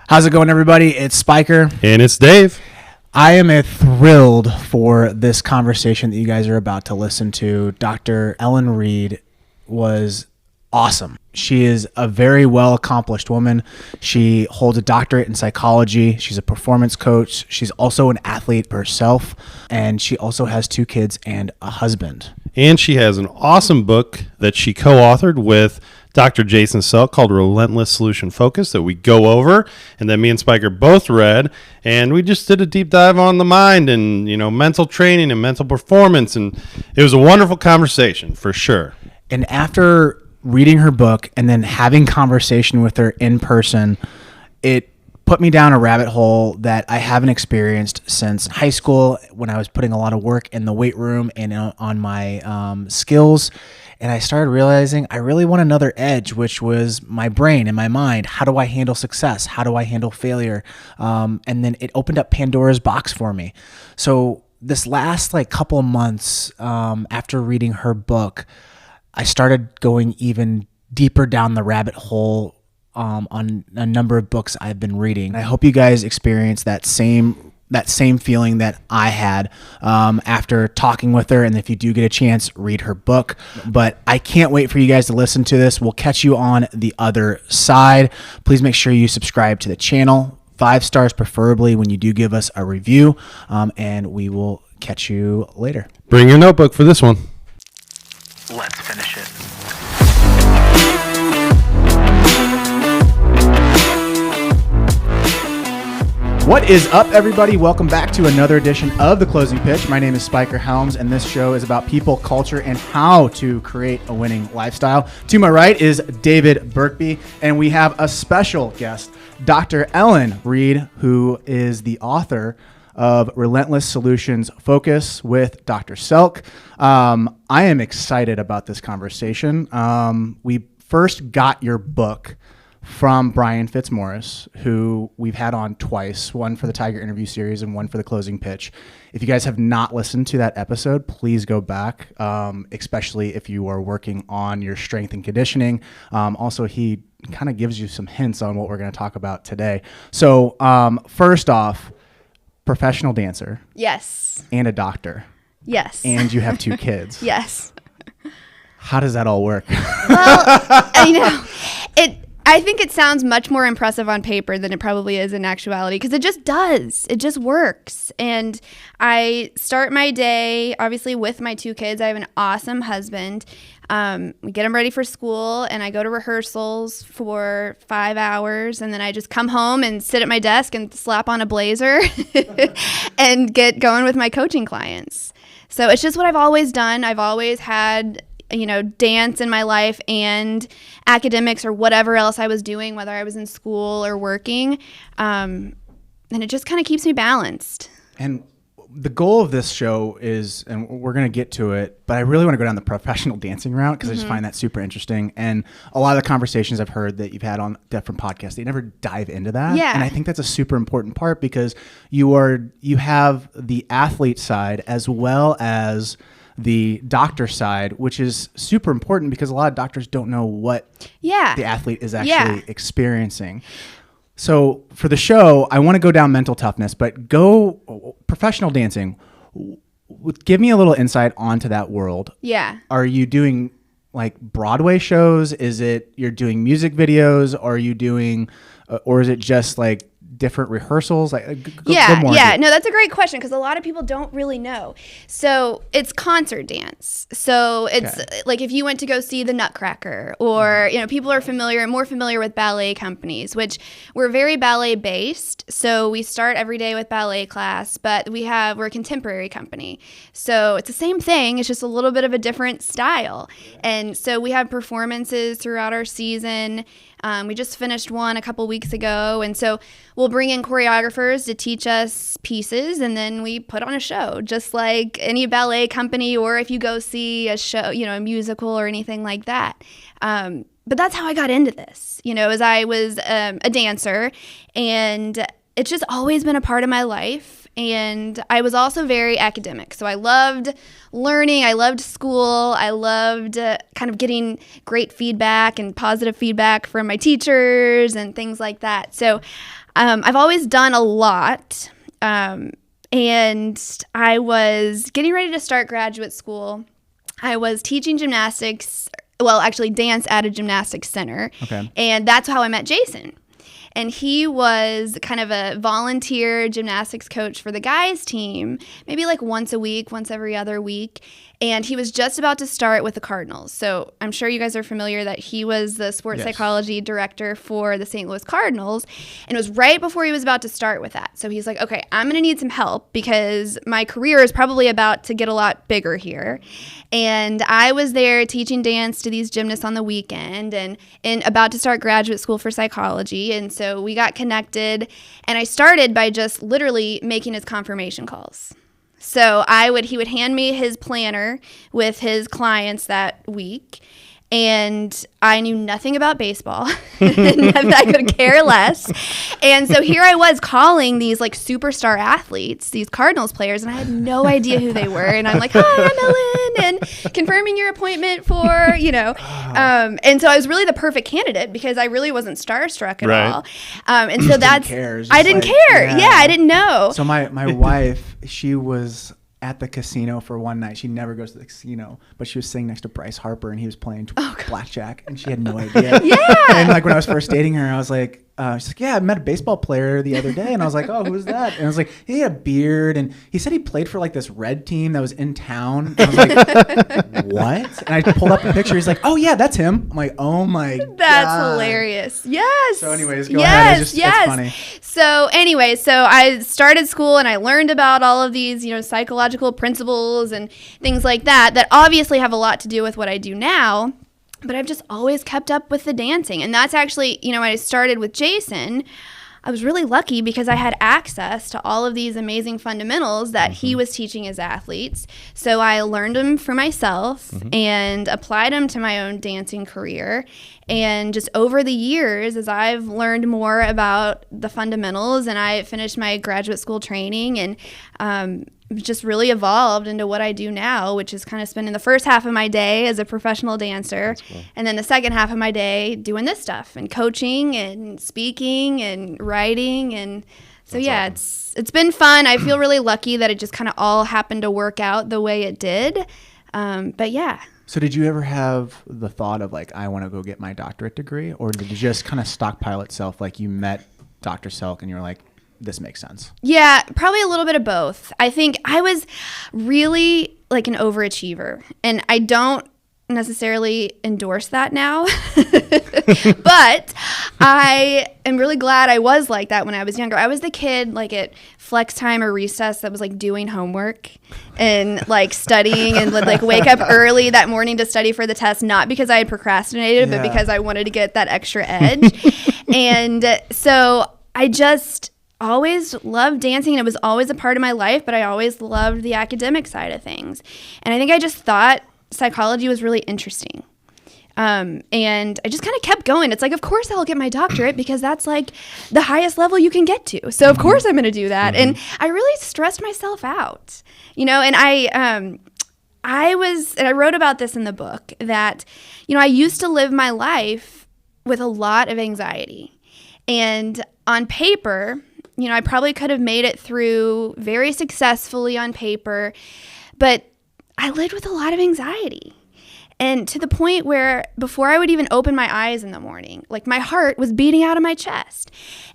How's it going, everybody? It's Spiker. And it's Dave. I am thrilled for this conversation that you guys are about to listen to. Dr. Ellen Reed was awesome. She is a very well-accomplished woman. She holds a doctorate in psychology. She's a performance coach. She's also an athlete herself. And she also has 2 kids and a husband. And she has an awesome book that she co-authored with Dr. Jason Selk called Relentless Solution Focus that we go over and that me and Spiker both read. And we just did a deep dive on the mind and, mental training and mental performance. And it was a wonderful conversation for sure. And after reading her book and then having conversation with her in person, it put me down a rabbit hole that I haven't experienced since high school when I was putting a lot of work in the weight room and on my skills. And I started realizing I really want another edge, which was my brain and my mind. How do I handle success? How do I handle failure? And then it opened up Pandora's box for me. So this last couple of months after reading her book, I started going even deeper down the rabbit hole on a number of books I've been reading. I hope you guys experience that same feeling that I had after talking with her. And if you do get a chance, read her book. But I can't wait for you guys to listen to this. We'll catch you on the other side. Please make sure you subscribe to the channel. 5 stars preferably when you do give us a review. And we will catch you later. Bring your notebook for this one. Let's finish it. What is up, everybody? Welcome back to another edition of The Closing Pitch. My name is Spiker Helms, and this show is about people, culture, and how to create a winning lifestyle. To my right is David Burkby, and we have a special guest, Dr. Ellen Reed, who is the author of Relentless Solutions Focus with Dr. Selk. I am excited about this conversation. We first got your book from Brian Fitzmaurice, who we've had on twice, one for the Tiger Interview Series and one for the Closing Pitch. If you guys have not listened to that episode, please go back, especially if you are working on your strength and conditioning. Also, he kind of gives you some hints on what we're going to talk about today. So first off, professional dancer. Yes. And a doctor. Yes. And you have 2 kids. Yes. How does that all work? Well, I think it sounds much more impressive on paper than it probably is in actuality, because it just does. It just works. And I start my day, obviously, with my 2 kids. I have an awesome husband. We get them ready for school, and I go to rehearsals for 5 hours, and then I just come home and sit at my desk and slap on a blazer and get going with my coaching clients. So it's just what I've always done. I've always had dance in my life and academics or whatever else I was doing, whether I was in school or working. And it just kind of keeps me balanced. And the goal of this show is, and we're going to get to it, but I really want to go down the professional dancing route because I just find that super interesting. And a lot of the conversations I've heard that you've had on different podcasts, they never dive into that. Yeah. And I think that's a super important part because you have the athlete side as well as the doctor side, which is super important because a lot of doctors don't know what the athlete is actually experiencing. So for the show, I want to go down mental toughness, but go professional dancing. Give me a little insight onto that world. Yeah. Are you doing Broadway shows? Is it you're doing music videos? Are you doing, or is it just different rehearsals? No, that's a great question because a lot of people don't really know. So it's concert dance. So it's if you went to go see the Nutcracker, or people are more familiar with ballet companies, which we're very ballet based. So we start every day with ballet class, but we're a contemporary company. So it's the same thing. It's just a little bit of a different style. And so we have performances throughout our season. We just finished one a couple weeks ago, and so we'll bring in choreographers to teach us pieces, and then we put on a show, just like any ballet company, or if you go see a show, a musical or anything like that. But that's how I got into this, as I was a dancer, and it's just always been a part of my life. And I was also very academic. So I loved learning. I loved school. I loved kind of getting great feedback and positive feedback from my teachers and things like that. So I've always done a lot. And I was getting ready to start graduate school. I was teaching gymnastics, well, actually dance at a gymnastics center. Okay. And that's how I met Jason. And he was kind of a volunteer gymnastics coach for the guys team, maybe like once a week, once every other week. And he was just about to start with the Cardinals. So I'm sure you guys are familiar that he was the sports psychology director for the St. Louis Cardinals. And it was right before he was about to start with that. So he's like, okay, I'm going to need some help because my career is probably about to get a lot bigger here. And I was there teaching dance to these gymnasts on the weekend and about to start graduate school for psychology. And so we got connected. And I started by just literally making his confirmation calls. So he would hand me his planner with his clients that week, and I knew nothing about baseball. I could care less. And so here I was calling these like superstar athletes, these Cardinals players, and I had no idea who they were. And I'm like, hi, I'm Ellen, and confirming your appointment for, and so I was really the perfect candidate because I really wasn't starstruck at all. And so I didn't care. Yeah, I didn't know. So my wife, she was at the casino for one night. She never goes to the casino, but she was sitting next to Bryce Harper and he was playing blackjack and she had no idea. Yeah. And like when I was first dating her, I was like, she's like, yeah, I met a baseball player the other day. And I was like, oh, who's that? And I was like, he had a beard. And he said he played for like this red team that was in town. And I was like, what? And I pulled up a picture. He's like, oh yeah, that's him. I'm like, oh my God. That's hilarious. Yes. So anyways, go ahead. It's funny. So anyway, so I started school and I learned about all of these, psychological principles and things like that obviously have a lot to do with what I do now. But I've just always kept up with the dancing. And that's actually, when I started with Jason, I was really lucky because I had access to all of these amazing fundamentals that he was teaching his athletes. So I learned them for myself and applied them to my own dancing career. And just over the years, as I've learned more about the fundamentals and I finished my graduate school training and just really evolved into what I do now, which is kind of spending the first half of my day as a professional dancer and then the second half of my day doing this stuff and coaching and speaking and writing. And so, it's been fun. I feel really lucky that it just kind of all happened to work out the way it did. But yeah. So did you ever have the thought of like, I want to go get my doctorate degree, or did you just kind of stockpile itself? Like you met Dr. Selk and you're like, this makes sense? Yeah, probably a little bit of both. I think I was really like an overachiever, and I don't necessarily endorse that now, but I am really glad I was like that when I was younger. I was the kid like at flex time or recess that was like doing homework and like studying and would like wake up early that morning to study for the test, not because I had procrastinated, but because I wanted to get that extra edge. And so I just always loved dancing, and it was always a part of my life, but I always loved the academic side of things. And I think I just thought psychology was really interesting. And I just kind of kept going. It's like, of course I'll get my doctorate because that's like the highest level you can get to. So of course I'm going to do that. And I really stressed myself out, and I wrote about this in the book that, I used to live my life with a lot of anxiety. And on paper, I probably could have made it through very successfully on paper, but I lived with a lot of anxiety. And to the point where before I would even open my eyes in the morning, like my heart was beating out of my chest.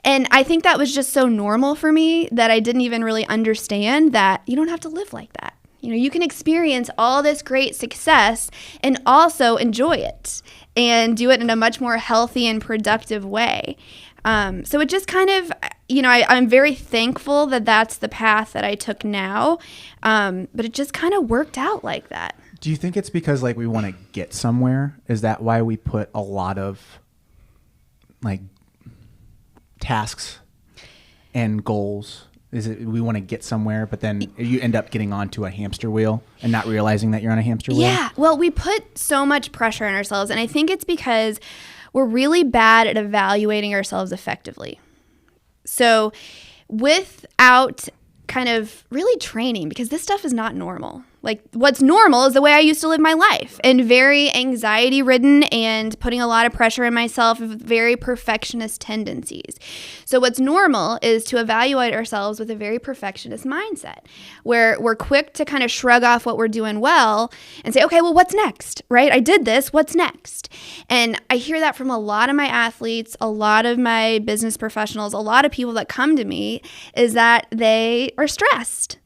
And I think that was just so normal for me that I didn't even really understand that you don't have to live like that. You can experience all this great success and also enjoy it and do it in a much more healthy and productive way. So it just kind of, I'm very thankful that that's the path that I took now. But it just kind of worked out like that. Do you think it's because like we want to get somewhere? Is that why we put a lot of like tasks and goals? Is it we want to get somewhere, but then you end up getting onto a hamster wheel and not realizing that you're on a hamster wheel? Yeah. Well, we put so much pressure on ourselves, and I think it's because we're really bad at evaluating ourselves effectively. So without kind of really training, because this stuff is not normal. Like what's normal is the way I used to live my life, and very anxiety ridden and putting a lot of pressure on myself with very perfectionist tendencies. So what's normal is to evaluate ourselves with a very perfectionist mindset where we're quick to kind of shrug off what we're doing well and say, okay, well, what's next, right? I did this, what's next? And I hear that from a lot of my athletes, a lot of my business professionals, a lot of people that come to me is that they are stressed.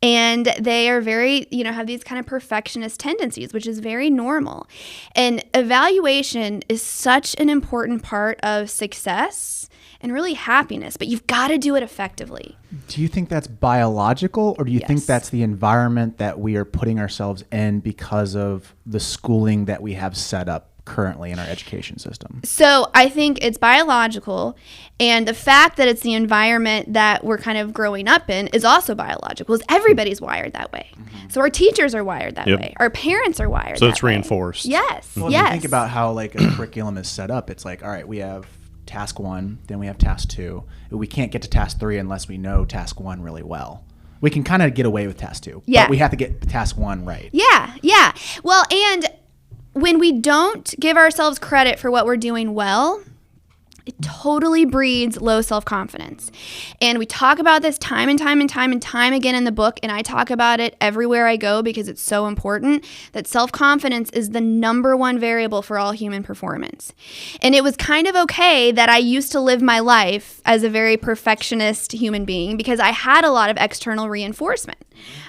And they are very, have these kind of perfectionist tendencies, which is very normal. And evaluation is such an important part of success and really happiness, but you've got to do it effectively. Do you think that's biological, or do you think Yes. that's the environment that we are putting ourselves in because of the schooling that we have set up currently in our education system? So I think it's biological, and the fact that it's the environment that we're kind of growing up in is also biological, because everybody's wired that way. So our teachers are wired that Yep. way. Our parents are wired So that it's way. reinforced. Yes, Well, if yes. you think about how like a curriculum is set up, it's like, all right, we have task 1, then we have task 2. We can't get to task 3 unless we know task 1 really well. We can kind of get away with task 2, Yeah. but we have to get task 1 right. Yeah. Well, and when we don't give ourselves credit for what we're doing well, it totally breeds low self-confidence. And we talk about this time and time again in the book, and I talk about it everywhere I go because it's so important, that self-confidence is the number one variable for all human performance. And it was kind of okay that I used to live my life as a very perfectionist human being because I had a lot of external reinforcement.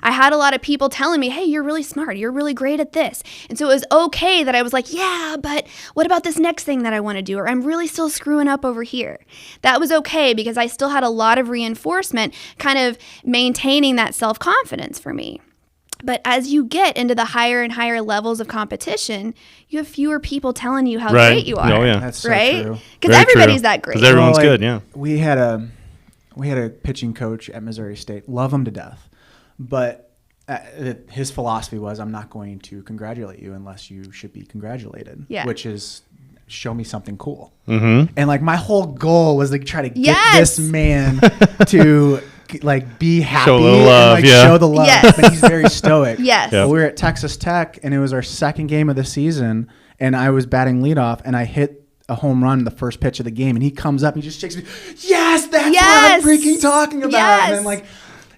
I had a lot of people telling me, hey, you're really smart, you're really great at this. And so it was okay that I was like, yeah, but what about this next thing that I want to do? Or I'm really still screwing up over here. That was okay because I still had a lot of reinforcement kind of maintaining that self-confidence for me. But as you get into the higher and higher levels of competition, you have fewer people telling you how Right. great you are. Oh, yeah. That's so right? true. Because Very true. everybody's that great. 'Cause everyone's Well, like, good, yeah. We had a pitching coach at Missouri State. Love him to death, but his philosophy was, I'm not going to congratulate you unless you should be congratulated. Yeah. Which is, show me something cool. Mm-hmm. And like my whole goal was to try to get Yes. this man to like be happy Show a little and love, like yeah. show the love. Yes. But he's very stoic. Yes. Yeah. We were at Texas Tech, and it was our second game of the season, and I was batting leadoff, and I hit a home run the first pitch of the game, and he comes up and he just shakes me. Yes, that's Yes. what I'm freaking talking about. Yes. And then like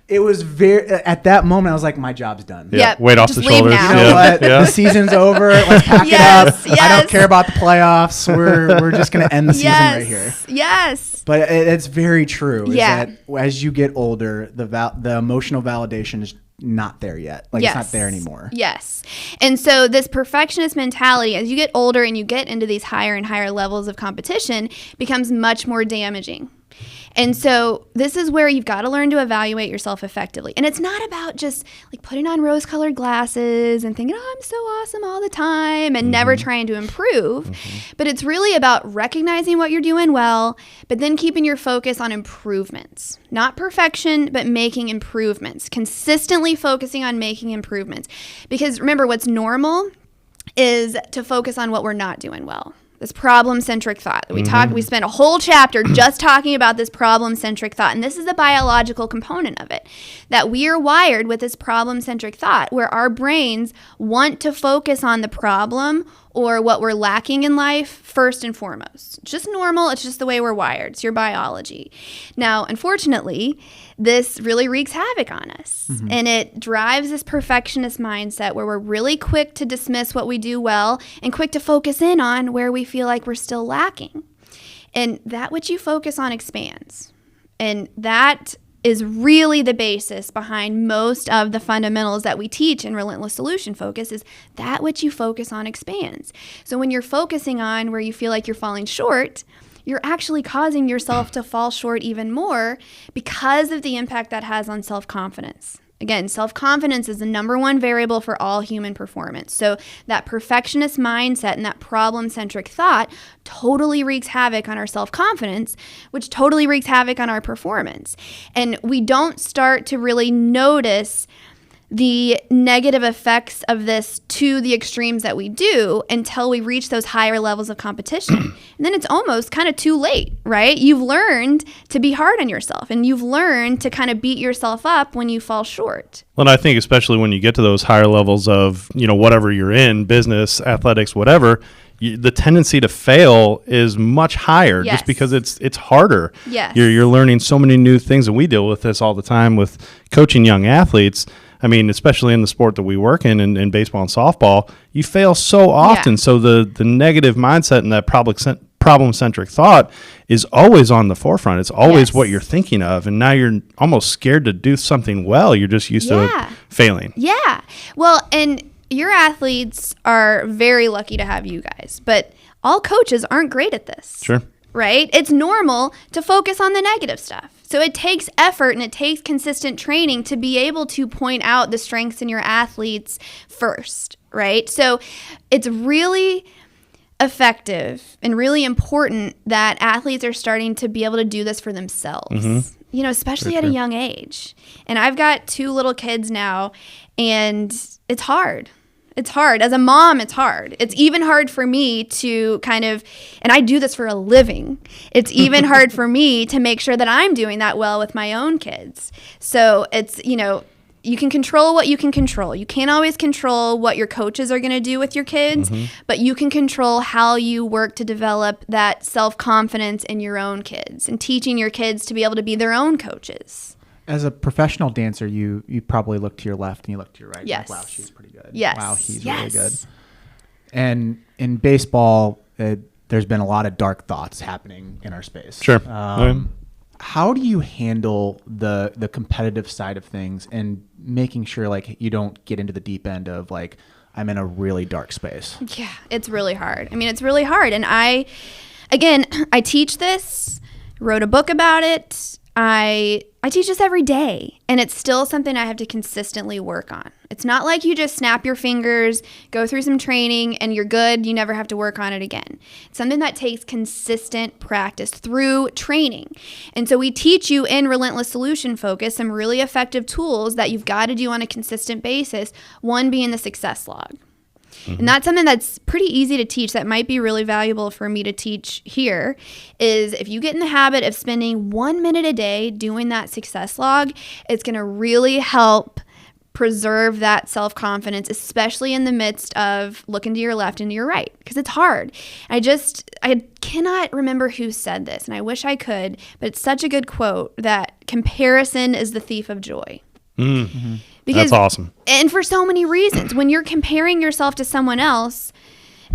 it was very at that moment I was like, my job's done. Yeah. Yep. Weight off Just the leave shoulders. now. You know Yeah. what? Yeah. The season's over. Let's pack Yes, it up. I yes. don't care about the playoffs. We're just gonna end the season right here. Yes. But it's very true. Is Yeah. that as you get older, the emotional validation is not there yet. Like it's not there anymore. Yes. And so this perfectionist mentality, as you get older and you get into these higher and higher levels of competition, becomes much more damaging. And so this is where you've got to learn to evaluate yourself effectively. And it's not about just like putting on rose-colored glasses and thinking, oh, I'm so awesome all the time and never trying to improve. But it's really about recognizing what you're doing well, but then keeping your focus on improvements. Not perfection, but making improvements. Consistently focusing on making improvements. Because remember, what's normal is to focus on what we're not doing well. This problem-centric thought. We spent a whole chapter just talking about this problem-centric thought, and this is the biological component of it, that we are wired with this problem-centric thought where our brains want to focus on the problem or what we're lacking in life first and foremost. It's just normal. It's just the way we're wired. It's your biology. Now, unfortunately, this really wreaks havoc on us. And it drives this perfectionist mindset where we're really quick to dismiss what we do well and quick to focus in on where we feel like we're still lacking. And that which you focus on expands. And that is really the basis behind most of the fundamentals that we teach in Relentless Solution Focus is that which you focus on expands. So when you're focusing on where you feel like you're falling short, you're actually causing yourself to fall short even more because of the impact that has on self-confidence. Again, self-confidence is the number one variable for all human performance. So that perfectionist mindset and that problem-centric thought totally wreaks havoc on our self-confidence, which totally wreaks havoc on our performance. And we don't start to really notice the negative effects of this to the extremes that we do until we reach those higher levels of competition. And then it's almost kind of too late, right? You've learned to be hard on yourself, and you've learned to kind of beat yourself up when you fall short. Well, I think especially when you get to those higher levels of, whatever you're in, business, athletics, whatever, the tendency to fail is much higher Yes. just because it's harder. Yes. You're learning so many new things, and we deal with this all the time with coaching young athletes. I mean, especially in the sport that we work in baseball and softball, you fail so often. Yeah. So the negative mindset and that problem-centric thought is always on the forefront. It's always Yes. what you're thinking of. And now you're almost scared to do something well. You're just used Yeah. to failing. Yeah. Well, and your athletes are very lucky to have you guys, but all coaches aren't great at this. Sure. Right? It's normal to focus on the negative stuff. So it takes effort and it takes consistent training to be able to point out the strengths in your athletes first, right? So it's really effective and really important that athletes are starting to be able to do this for themselves. Especially at a young age. And I've got 2 little kids now, and it's hard. It's hard. As a mom, it's hard. It's even hard for me to and I do this for a living. It's even hard for me to make sure that I'm doing that well with my own kids. So it's, you can control what you can control. You can't always control what your coaches are going to do with your kids, but you can control how you work to develop that self-confidence in your own kids and teaching your kids to be able to be their own coaches. As a professional dancer, you probably look to your left and you look to your right. Yes. Like, wow, she's pretty good. Yes. Wow, he's Yes. really good. And in baseball, there's been a lot of dark thoughts happening in our space. Sure. How do you handle the competitive side of things and making sure like you don't get into the deep end of like, I'm in a really dark space? Yeah, it's really hard. I mean, it's really hard. And I teach this, wrote a book about it. I teach this every day, and it's still something I have to consistently work on. It's not like you just snap your fingers, go through some training, and you're good. You never have to work on it again. It's something that takes consistent practice through training. And so we teach you in Relentless Solution Focus some really effective tools that you've got to do on a consistent basis, one being the success log. And that's something that's pretty easy to teach that might be really valuable for me to teach here is if you get in the habit of spending 1 minute a day doing that success log, it's going to really help preserve that self-confidence, especially in the midst of looking to your left and to your right, because it's hard. I cannot remember who said this, and I wish I could, but it's such a good quote that comparison is the thief of joy. Because, That's awesome. And for so many reasons. When you're comparing yourself to someone else,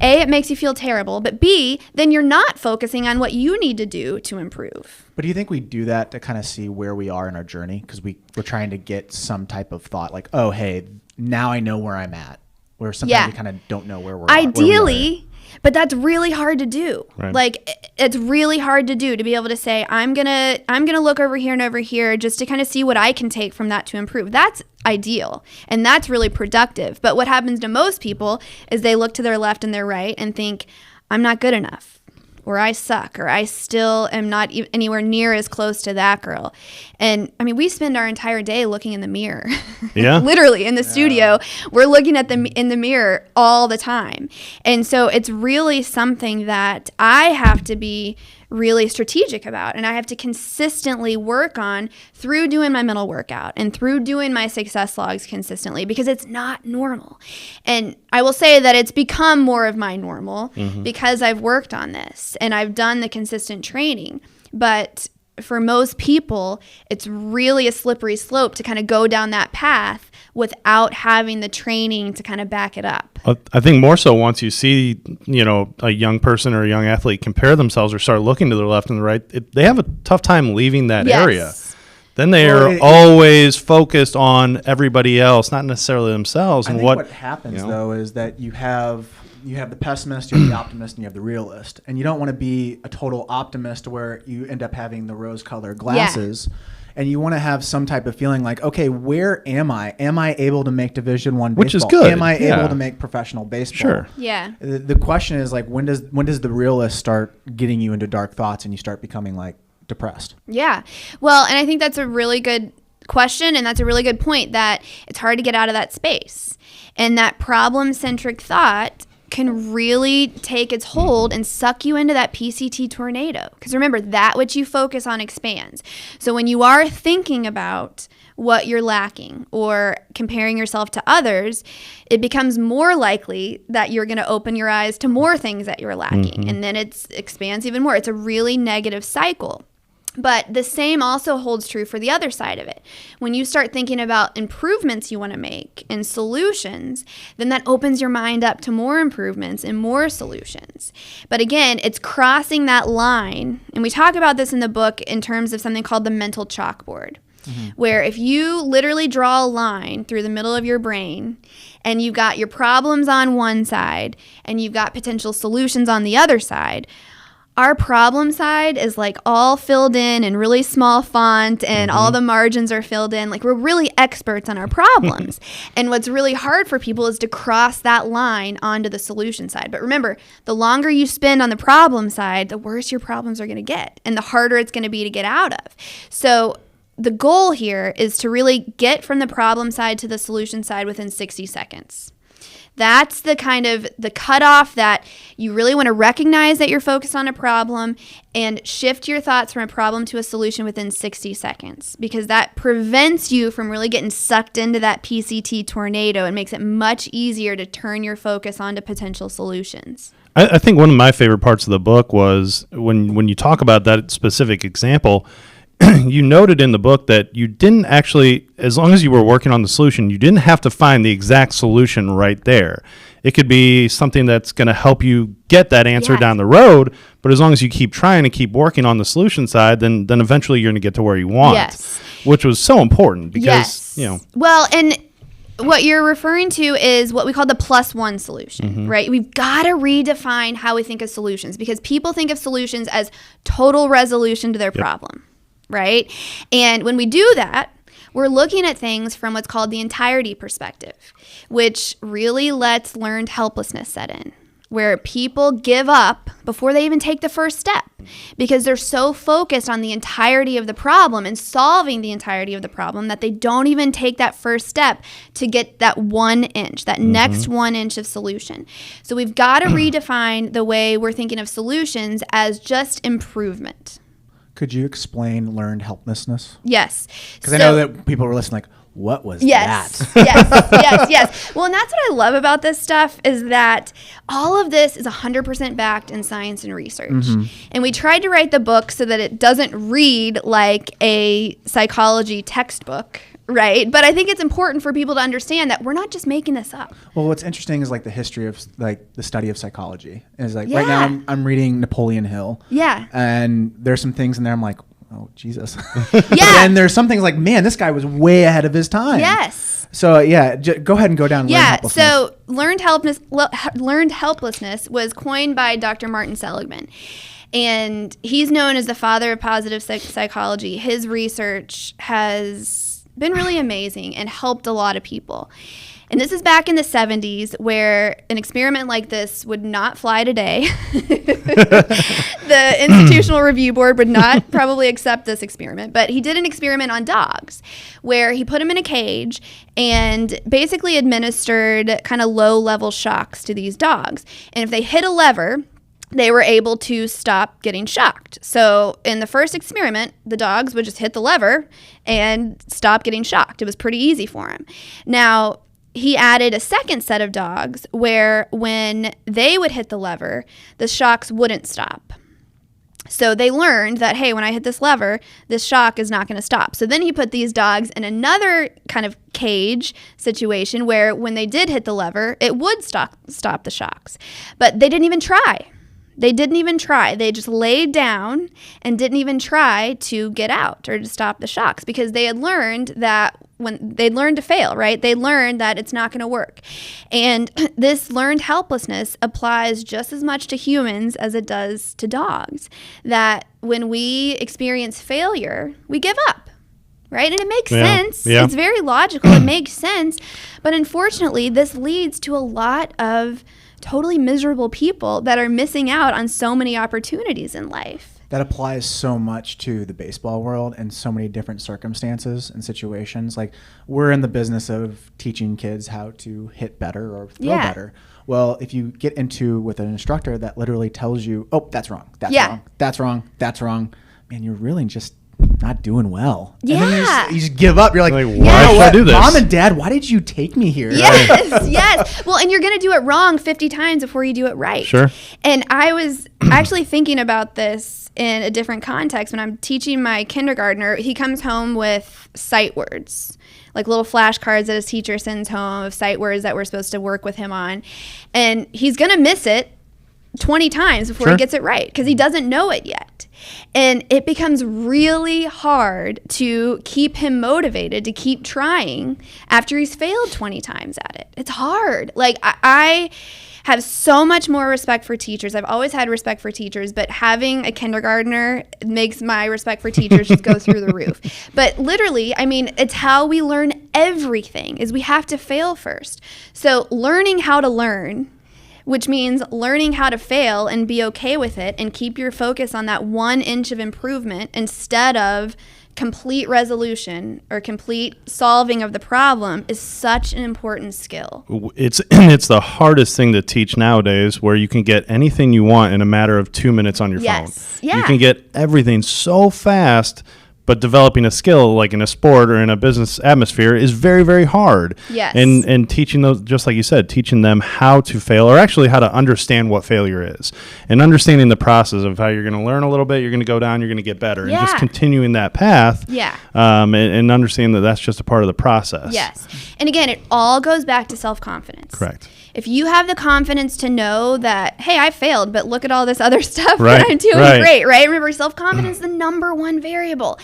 A, it makes you feel terrible, but B, then you're not focusing on what you need to do to improve. But do you think we do that to kind of see where we are in our journey? Because we're trying to get some type of thought like, oh, hey, now I know where I'm at. Where sometimes we kind of don't know where we're at. Ideally, but that's really hard to do. Right. Like it's really hard to do, to be able to say, I'm gonna look over here and over here just to kind of see what I can take from that to improve. That's ideal. And that's really productive. But what happens to most people is they look to their left and their right and think, I'm not good enough, or I suck, or I still am not anywhere near as close to that girl. And I mean, we spend our entire day looking in the mirror. Yeah. Literally in the studio, we're looking at in the mirror all the time. And so it's really something that I have to be really strategic about, and I have to consistently work on through doing my mental workout and through doing my success logs consistently, because it's not normal. And I will say that it's become more of my normal because I've worked on this and I've done the consistent training. But for most people, it's really a slippery slope to kind of go down that path without having the training to kind of back it up. I think more so once you see, a young person or a young athlete compare themselves or start looking to their left and the right, they have a tough time leaving that area. Then they are always focused on everybody else, not necessarily themselves. I And think what happens though is that you have the pessimist, you have the optimist, and you have the realist. And you don't want to be a total optimist where you end up having the rose-colored glasses. Yeah. And you want to have some type of feeling like, okay, where am I? Am I able to make Division I baseball? Which is good. Am I able to make professional baseball? Sure. Yeah. The question is like, when does the realist start getting you into dark thoughts and you start becoming like depressed? Yeah. Well, and I think that's a really good question, and that's a really good point, that it's hard to get out of that space. And that problem-centric thought can really take its hold and suck you into that PCT tornado. Because remember, that which you focus on expands. So when you are thinking about what you're lacking or comparing yourself to others, it becomes more likely that you're going to open your eyes to more things that you're lacking. And then it expands even more. It's a really negative cycle. But the same also holds true for the other side of it. When you start thinking about improvements you want to make and solutions, then that opens your mind up to more improvements and more solutions. But again, it's crossing that line. And we talk about this in the book in terms of something called the mental chalkboard, where if you literally draw a line through the middle of your brain and you've got your problems on one side and you've got potential solutions on the other side, our problem side is like all filled in really small font and all the margins are filled in. Like we're really experts on our problems. And what's really hard for people is to cross that line onto the solution side. But remember, the longer you spend on the problem side, the worse your problems are going to get and the harder it's going to be to get out of. So the goal here is to really get from the problem side to the solution side within 60 seconds. That's the kind of the cutoff that you really want to recognize that you're focused on a problem and shift your thoughts from a problem to a solution within 60 seconds, because that prevents you from really getting sucked into that PCT tornado and makes it much easier to turn your focus onto potential solutions. I think one of my favorite parts of the book was when you talk about that specific example, you noted in the book that you didn't actually, as long as you were working on the solution, you didn't have to find the exact solution right there. It could be something that's going to help you get that answer down the road, but as long as you keep trying and keep working on the solution side, then eventually you're going to get to where you want, which was so important because, you know. Well, and what you're referring to is what we call the +1 solution, right? We've got to redefine how we think of solutions, because people think of solutions as total resolution to their problem. Right? And when we do that, we're looking at things from what's called the entirety perspective, which really lets learned helplessness set in, where people give up before they even take the first step because they're so focused on the entirety of the problem and solving the entirety of the problem that they don't even take that first step to get that 1 inch, that next 1 inch of solution. So we've got to redefine the way we're thinking of solutions as just improvement. Could you explain learned helplessness? Yes. Because I know that people were listening like, what was that? Yes. Well, and that's what I love about this stuff is that all of this is 100% backed in science and research. And we tried to write the book so that it doesn't read like a psychology textbook, right? But I think it's important for people to understand that we're not just making this up. Well, what's interesting is like the history of like the study of psychology. Is like right now I'm reading Napoleon Hill. Yeah. And there's some things in there I'm like, oh, Jesus. And there's some things like, man, this guy was way ahead of his time. Yes. So, go ahead and go down. So learned helplessness was coined by Dr. Martin Seligman. And he's known as the father of positive psychology. His research has been really amazing and helped a lot of people. And this is back in the 70s where an experiment like this would not fly today. The Institutional Review Board would not probably accept this experiment, but he did an experiment on dogs where he put them in a cage and basically administered kind of low-level shocks to these dogs. And if they hit a lever, they were able to stop getting shocked. So in the first experiment, the dogs would just hit the lever and stop getting shocked. It was pretty easy for them. Now, he added a second set of dogs where when they would hit the lever, the shocks wouldn't stop. So they learned that, hey, when I hit this lever, this shock is not going to stop. So then he put these dogs in another kind of cage situation where when they did hit the lever, it would stop the shocks. But they didn't even try. They just laid down and didn't even try to get out or to stop the shocks because they had learned that when they'd learned to fail, right? They learned that it's not going to work. And this learned helplessness applies just as much to humans as it does to dogs. That when we experience failure, we give up. Right? And it makes sense. Yeah. It's very logical. It makes sense. But unfortunately, this leads to a lot of totally miserable people that are missing out on so many opportunities in life. That applies so much to the baseball world and so many different circumstances and situations. Like, we're in the business of teaching kids how to hit better or throw better. Well, if you get into with an instructor that literally tells you, oh, that's wrong, that's wrong, that's wrong, that's wrong, man, you're really just not doing well. Yeah. And then you just give up. You're like, why you know should I what? do this? Mom and Dad, why did you take me here? Yes, yes. Well, and you're going to do it wrong 50 times before you do it right. Sure. And I was actually thinking about this in a different context when I'm teaching my kindergartner. He comes home with sight words, like little flashcards that his teacher sends home of sight words that we're supposed to work with him on. And he's going to miss it 20 times before he gets it right because he doesn't know it yet. And it becomes really hard to keep him motivated to keep trying after he's failed 20 times at it. It's hard. Like, I have so much more respect for teachers. I've always had respect for teachers, but having a kindergartner makes my respect for teachers just go through the roof. But literally, I mean, it's how we learn everything is we have to fail first. So learning how to learn, which means learning how to fail and be okay with it and keep your focus on that 1 inch of improvement instead of complete resolution or complete solving of the problem is such an important skill. It's the hardest thing to teach nowadays, where you can get anything you want in a matter of 2 minutes on your phone. Yeah. You can get everything so fast, but developing a skill like in a sport or in a business atmosphere is very, very hard. Yes. And teaching those, just like you said, teaching them how to fail, or actually how to understand what failure is, and understanding the process of how you're going to learn a little bit, you're going to go down, you're going to get better, and just continuing that path. Yeah. And understanding that that's just a part of the process. Yes. And again, it all goes back to self-confidence. Correct. If you have the confidence to know that, hey, I failed, but look at all this other stuff Right, that I'm doing right. great, right? Remember, self-confidence is the number one variable.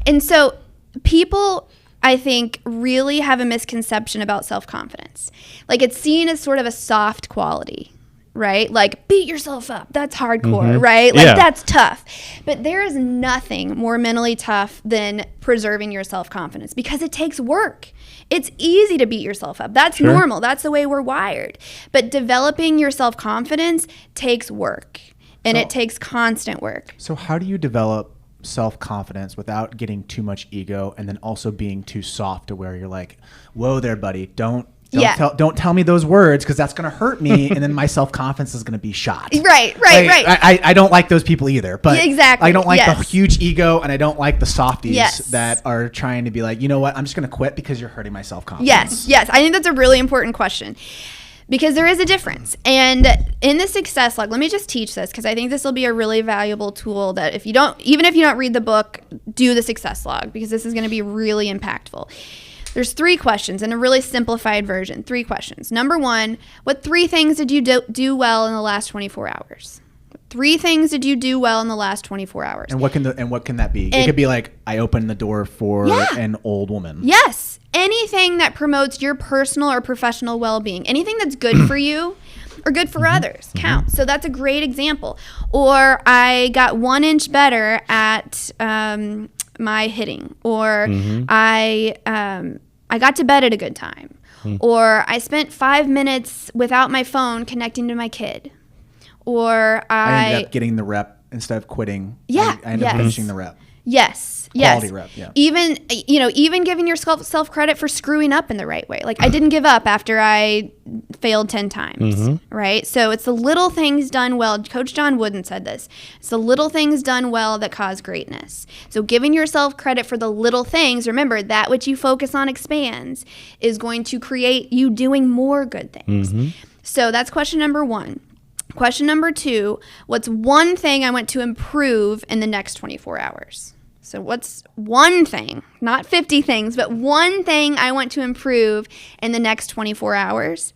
And so people, I think, really have a misconception about self-confidence. Like, it's seen as sort of a soft quality, right? Like, beat yourself up. That's hardcore, right? Like, that's tough. But there is nothing more mentally tough than preserving your self-confidence because it takes work. It's easy to beat yourself up. That's normal. That's the way we're wired. But developing your self-confidence takes work, and it takes constant work. So how do you develop self-confidence without getting too much ego and then also being too soft to where you're like, whoa there, buddy, don't tell me those words because that's going to hurt me and then my self-confidence is going to be shot. Right. I don't like those people either, but exactly. I don't like the huge ego, and I don't like the softies Yes. that are trying to be like, you know what, I'm just going to quit because you're hurting my self-confidence. Yes. I think that's a really important question because there is a difference. And in the success log, let me just teach this because I think this will be a really valuable tool that even if you don't read the book, do the success log because this is going to be really impactful. There's 3 questions in a really simplified version. 3 questions. Number 1, what 3 things did you do well in the last 24 hours? 3 things did you do well in the last 24 hours? And what can that be? It could be like, I opened the door for an old woman. Yes. Anything that promotes your personal or professional well-being. Anything that's good for you or good for others counts. So that's a great example. Or I got 1 inch better at my hitting, or I got to bed at a good time, or I spent 5 minutes without my phone connecting to my kid, or I ended up getting the rep instead of quitting. Yeah, I ended up finishing the rep. Yes. Quality rep, yeah. Even giving yourself credit for screwing up in the right way. Like, I didn't give up after I failed 10 times, right? So it's the little things done well. Coach John Wooden said this. It's the little things done well that cause greatness. So giving yourself credit for the little things, remember, that which you focus on expands, is going to create you doing more good things. So that's question number 1. Question number 2, what's one thing I want to improve in the next 24 hours? So what's one thing, not 50 things, but one thing I want to improve in the next 24 hours?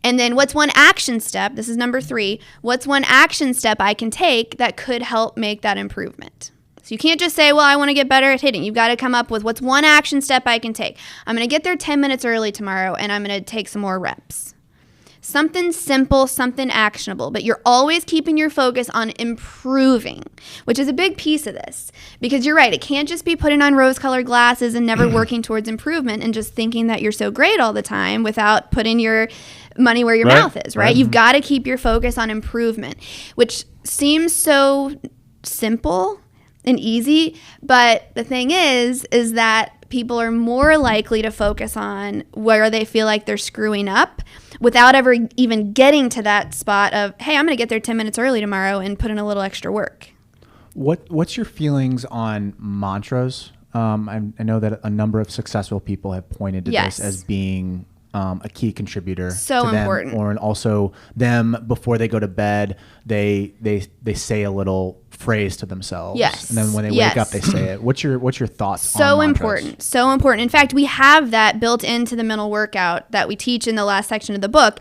And then what's one action step? This is number 3. What's one action step I can take that could help make that improvement? So you can't just say, well, I want to get better at hitting. You've got to come up with what's one action step I can take. I'm going to get there 10 minutes early tomorrow, and I'm going to take some more reps. Something simple, something actionable, but you're always keeping your focus on improving, which is a big piece of this. Because you're right, it can't just be putting on rose-colored glasses and never working towards improvement and just thinking that you're so great all the time without putting your money where your mouth is, right? You've got to keep your focus on improvement, which seems so simple and easy, but the thing is that people are more likely to focus on where they feel like they're screwing up without ever even getting to that spot of, hey, I'm going to get there 10 minutes early tomorrow and put in a little extra work. What's your feelings on mantras? I know that a number of successful people have pointed to Yes. this as being a key contributor So to them, important. or also them before they go to bed, they say a little phrase to themselves. Yes. And then when they Yes. wake up, they say it. What's your thoughts on So mantras? important. So important. In fact, we have that built into the mental workout that we teach in the last section of the book.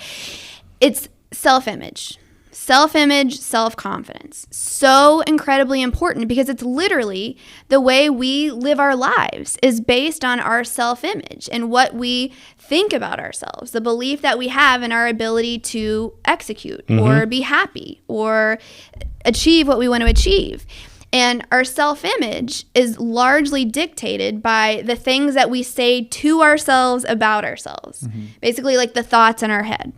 It's self-image. Self-image, self-confidence. So incredibly important because it's literally the way we live our lives is based on our self-image and what we think about ourselves, the belief that we have in our ability to execute or be happy or achieve what we want to achieve. And our self-image is largely dictated by the things that we say to ourselves about ourselves, basically like the thoughts in our head.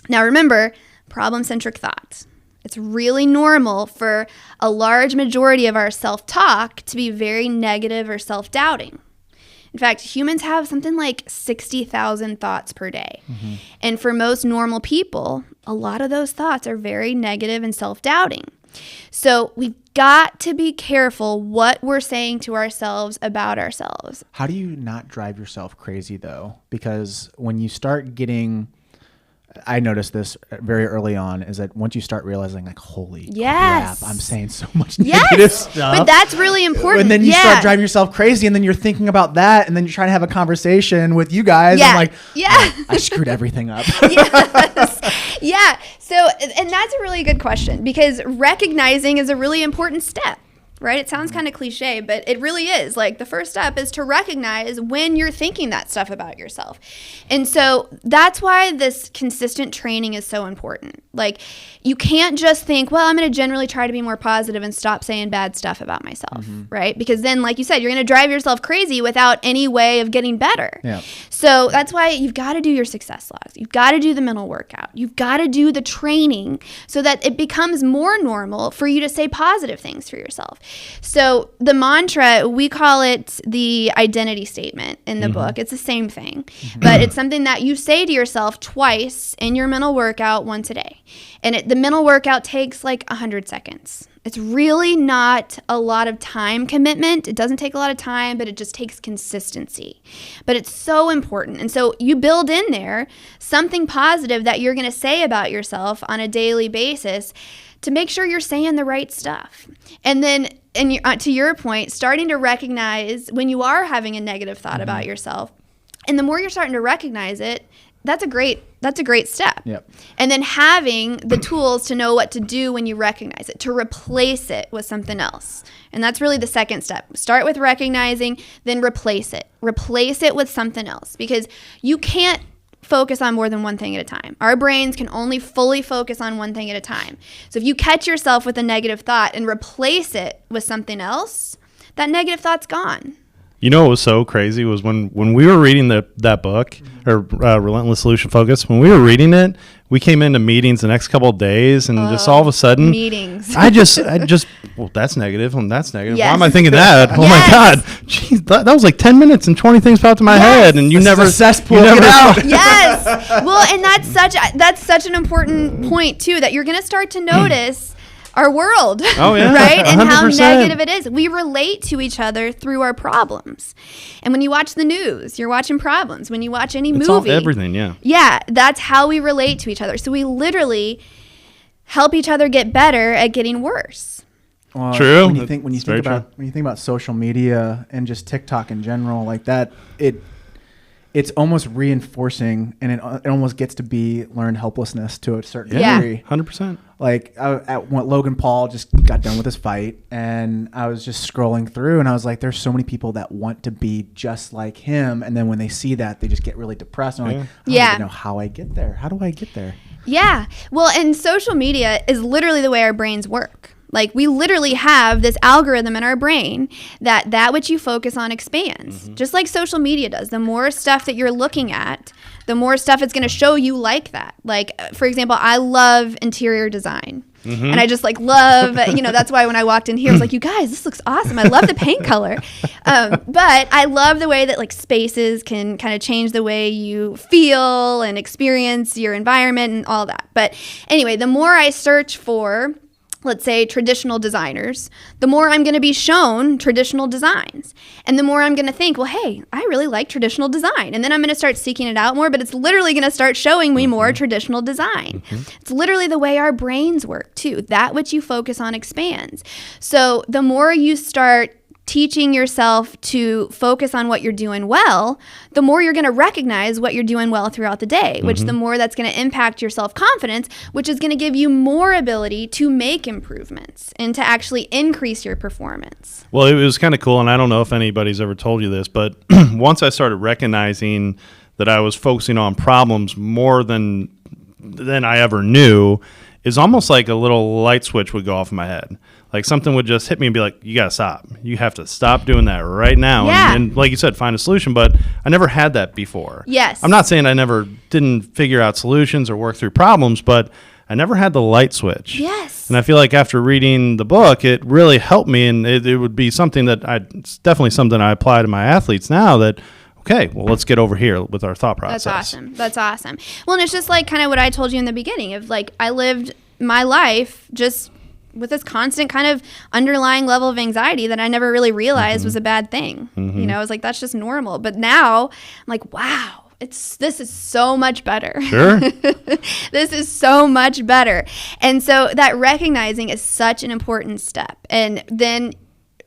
Now remember, problem-centric thoughts. It's really normal for a large majority of our self-talk to be very negative or self-doubting. In fact, humans have something like 60,000 thoughts per day. And for most normal people, a lot of those thoughts are very negative and self-doubting. So we've got to be careful what we're saying to ourselves about ourselves. How do you not drive yourself crazy though? Because when you start getting, I noticed this very early on, is that once you start realizing like, holy Yes. crap, I'm saying so much negative Yes, stuff. but that's really important. And then you Yeah. start driving yourself crazy, and then you're thinking about that, and then you're trying to have a conversation with you guys. Yeah. And like, Yeah. I screwed everything up. Yes. Yeah. So, and that's a really good question because recognizing is a really important step, right? It sounds kind of cliche, but it really is. Like the first step is to recognize when you're thinking that stuff about yourself. And so that's why this consistent training is so important. Like you can't just think, well, I'm going to generally try to be more positive and stop saying bad stuff about myself, right? Because then, like you said, you're going to drive yourself crazy without any way of getting better. Yeah. So that's why you've got to do your success logs. You've got to do the mental workout. You've got to do the training so that it becomes more normal for you to say positive things for yourself. So the mantra, we call it the identity statement in the book. It's the same thing, but it's something that you say to yourself twice in your mental workout once a day. And the mental workout takes like 100 seconds. It's really not a lot of time commitment. It doesn't take a lot of time, but it just takes consistency. But it's so important. And so you build in there something positive that you're going to say about yourself on a daily basis to make sure you're saying the right stuff. And then, to your point, starting to recognize when you are having a negative thought about yourself. And the more you're starting to recognize it, that's a great step. Yep. And then having the tools to know what to do when you recognize it, to replace it with something else. And that's really the second step. Start with recognizing, then replace it. Replace it with something else because you can't focus on more than one thing at a time. Our brains can only fully focus on one thing at a time. So if you catch yourself with a negative thought and replace it with something else, that negative thought's gone. You know what was so crazy was when we were reading that book, or Relentless Solution Focus, when we were reading it, we came into meetings the next couple of days, and just all of a sudden, Meetings. I just, well, that's negative, and that's negative. Why Yes. am I thinking that? Oh Yes. my God. Jeez, that was like 10 minutes and 20 things popped in my Yes. head, and you This is never, a cesspool. you never Get out. Yes. Well, and that's such an important point too, that you're going to start to notice our world. Oh, yeah. Right? And how 100%. negative it is. We relate to each other through our problems. And when you watch the news, you're watching problems. When you watch any It's all movie, everything, yeah. yeah, that's how we relate to each other. So we literally help each other get better at getting worse. Well, True. When you think It's very true. when you think about social media and just TikTok in general, like that, it's almost reinforcing, and it almost gets to be learned helplessness to a certain Yeah. degree. 100%. Like when Logan Paul just got done with his fight, and I was just scrolling through, and I was like, there's so many people that want to be just like him, and then when they see that, they just get really depressed. And I'm like, I don't Yeah. even know how I get there. How do I get there? Yeah. Well, and social media is literally the way our brains work. Like we literally have this algorithm in our brain that which you focus on expands, just like social media does. The more stuff that you're looking at, the more stuff it's going to show you like that. Like, for example, I love interior design. And I just like love, that's why when I walked in here, I was like, you guys, this looks awesome. I love the paint color. But I love the way that like spaces can kind of change the way you feel and experience your environment and all that. But anyway, the more I search for, let's say, traditional designers, the more I'm going to be shown traditional designs. And the more I'm going to think, well, hey, I really like traditional design. And then I'm going to start seeking it out more, but it's literally going to start showing me more traditional design. It's literally the way our brains work too. That which you focus on expands. So the more you start teaching yourself to focus on what you're doing well, the more you're going to recognize what you're doing well throughout the day, which the more that's going to impact your self-confidence, which is going to give you more ability to make improvements and to actually increase your performance. Well, it was kind of cool, and I don't know if anybody's ever told you this, but once I started recognizing that I was focusing on problems more than I ever knew, it's almost like a little light switch would go off in my head. Like something would just hit me and be like, you got to stop. You have to stop doing that right now. Yeah. And like you said, find a solution. But I never had that before. Yes. I'm not saying I never didn't figure out solutions or work through problems, but I never had the light switch. Yes. And I feel like after reading the book, it really helped me. And it would be something that it's definitely something I apply to my athletes now that, okay, well, let's get over here with our thought process. That's awesome. Well, and it's just like kind of what I told you in the beginning of like, I lived my life just with this constant kind of underlying level of anxiety that I never really realized was a bad thing. I was like, that's just normal. But now I'm like, wow, this is so much better. Sure. This is so much better. And so that recognizing is such an important step. And then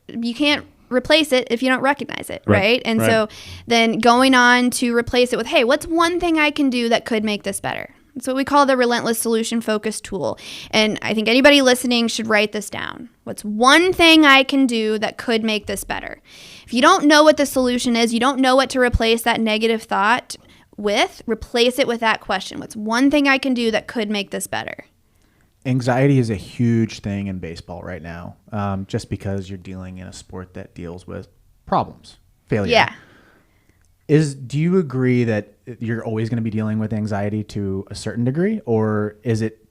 you can't replace it if you don't recognize it, right? And so then going on to replace it with, hey, what's one thing I can do that could make this better? It's what we call the relentless solution focus tool. And I think anybody listening should write this down. What's one thing I can do that could make this better? If you don't know what the solution is, you don't know what to replace that negative thought with, replace it with that question. What's one thing I can do that could make this better? Anxiety is a huge thing in baseball right now, just because you're dealing in a sport that deals with problems, failure. Yeah. Do you agree that you're always going to be dealing with anxiety to a certain degree, or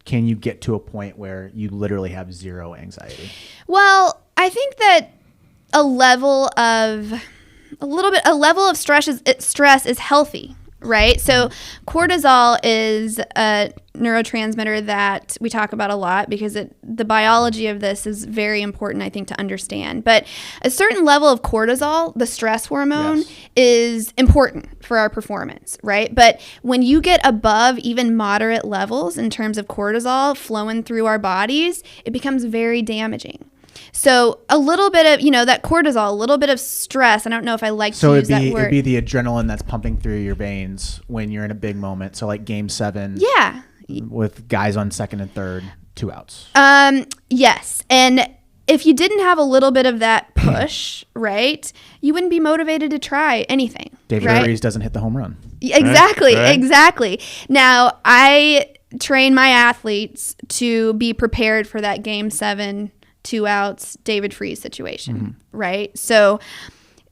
can you get to a point where you literally have zero anxiety? Well, I think that a level of stress is healthy, right? So cortisol is a neurotransmitter that we talk about a lot because the biology of this is very important, I think, to understand. But a certain level of cortisol, the stress hormone, is important for our performance, right? But when you get above even moderate levels in terms of cortisol flowing through our bodies, it becomes very damaging. So a little bit of, that cortisol, a little bit of stress. I don't know if I like to use that word. It'd be the adrenaline that's pumping through your veins when you're in a big moment. So like Game 7. Yeah. With guys on second and third, 2 outs. Yes. And if you didn't have a little bit of that push, right, you wouldn't be motivated to try anything. David Freese doesn't hit the home run. Exactly. Right. Exactly. Now, I train my athletes to be prepared for that Game 7, 2 outs, David Freese situation, right? So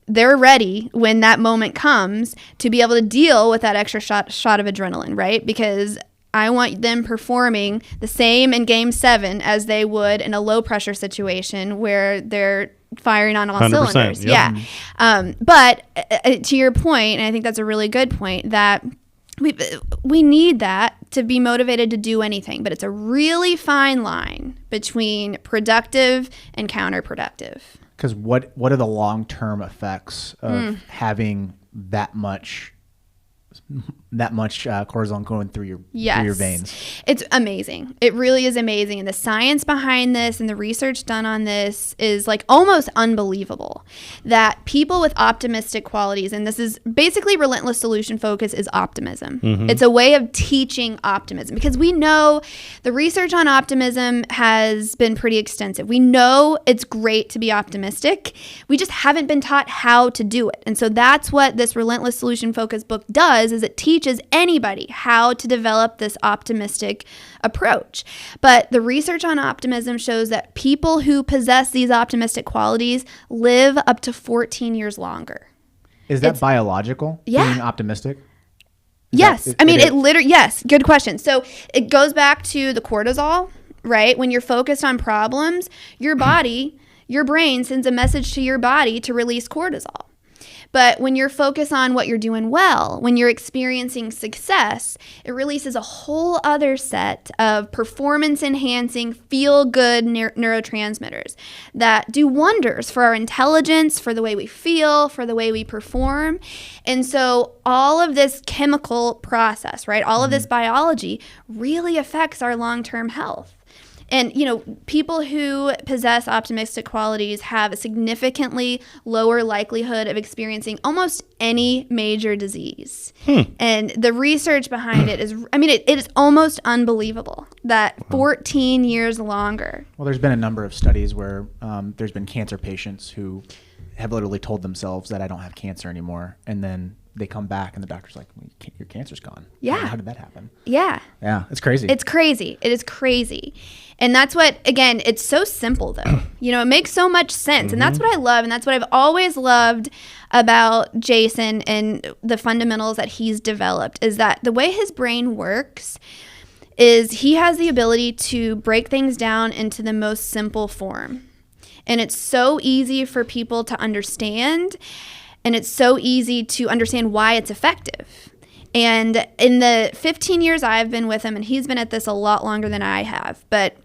they're ready when that moment comes to be able to deal with that extra shot of adrenaline, right? Because I want them performing the same in Game 7 as they would in a low pressure situation where they're firing on all cylinders. Yep. Yeah. But to your point, and I think that's a really good point, that we need that to be motivated to do anything, but it's a really fine line between productive and counterproductive. Because what are the long-term effects of having that much cortisol going through your veins? It's amazing. It really is amazing. And the science behind this and the research done on this is like almost unbelievable, that people with optimistic qualities, and this is basically relentless solution focus is optimism. It's a way of teaching optimism because we know the research on optimism has been pretty extensive. We know it's great to be optimistic. We just haven't been taught how to do it. And so that's what this relentless solution focus book does, is it teaches anybody how to develop this optimistic approach. But the research on optimism shows that people who possess these optimistic qualities live up to 14 years longer. Is that biological? Yeah. Being optimistic? Yes. Yes. Good question. So it goes back to the cortisol, right? When you're focused on problems, your brain sends a message to your body to release cortisol. But when you're focused on what you're doing well, when you're experiencing success, it releases a whole other set of performance-enhancing, feel-good neurotransmitters that do wonders for our intelligence, for the way we feel, for the way we perform. And so all of this chemical process, right, all of this biology really affects our long-term health. And, you know, people who possess optimistic qualities have a significantly lower likelihood of experiencing almost any major disease. And the research behind it is, I mean, it is almost unbelievable that 14 years longer. Well, there's been a number of studies where there's been cancer patients who have literally told themselves that I don't have cancer anymore. And then they come back and the doctor's like, well, your cancer's gone. Yeah. How did that happen? Yeah. Yeah, it's crazy. It's crazy. It is crazy. And that's what, again, it's so simple though. You know, it makes so much sense. And that's what I love. And that's what I've always loved about Jason and the fundamentals that he's developed is that the way his brain works is he has the ability to break things down into the most simple form. And it's so easy for people to understand. And it's so easy to understand why it's effective. And in the 15 years I've been with him, and he's been at this a lot longer than I have, but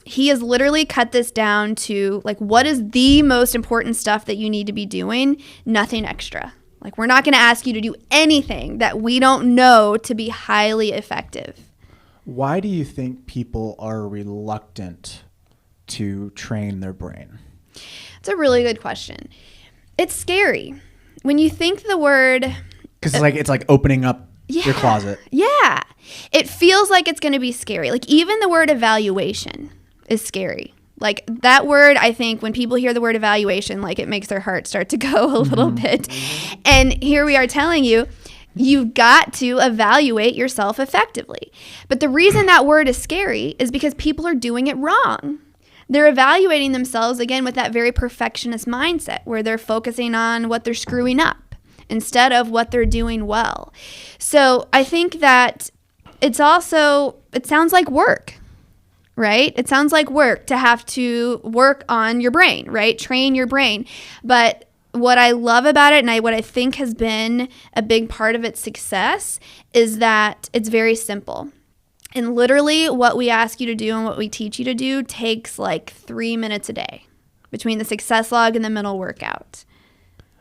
he has literally cut this down to like, what is the most important stuff that you need to be doing? Nothing extra. Like, we're not going to ask you to do anything that we don't know to be highly effective. Why do you think people are reluctant to train their brain? It's a really good question. It's scary. When you think the word... Because it's like opening up your closet. Yeah. It feels like it's going to be scary. Like, even the word evaluation is scary. Like, that word, I think, when people hear the word evaluation, like, it makes their heart start to go a little bit. And here we are telling you, you've got to evaluate yourself effectively. But the reason that word is scary is because people are doing it wrong. They're evaluating themselves, again, with that very perfectionist mindset where they're focusing on what they're screwing up instead of what they're doing well. So I think that it sounds like work, right? It sounds like work to have to work on your brain, right? Train your brain. But what I love about it and what I think has been a big part of its success is that it's very simple. And literally what we ask you to do and what we teach you to do takes like 3 minutes a day between the success log and the mental workout.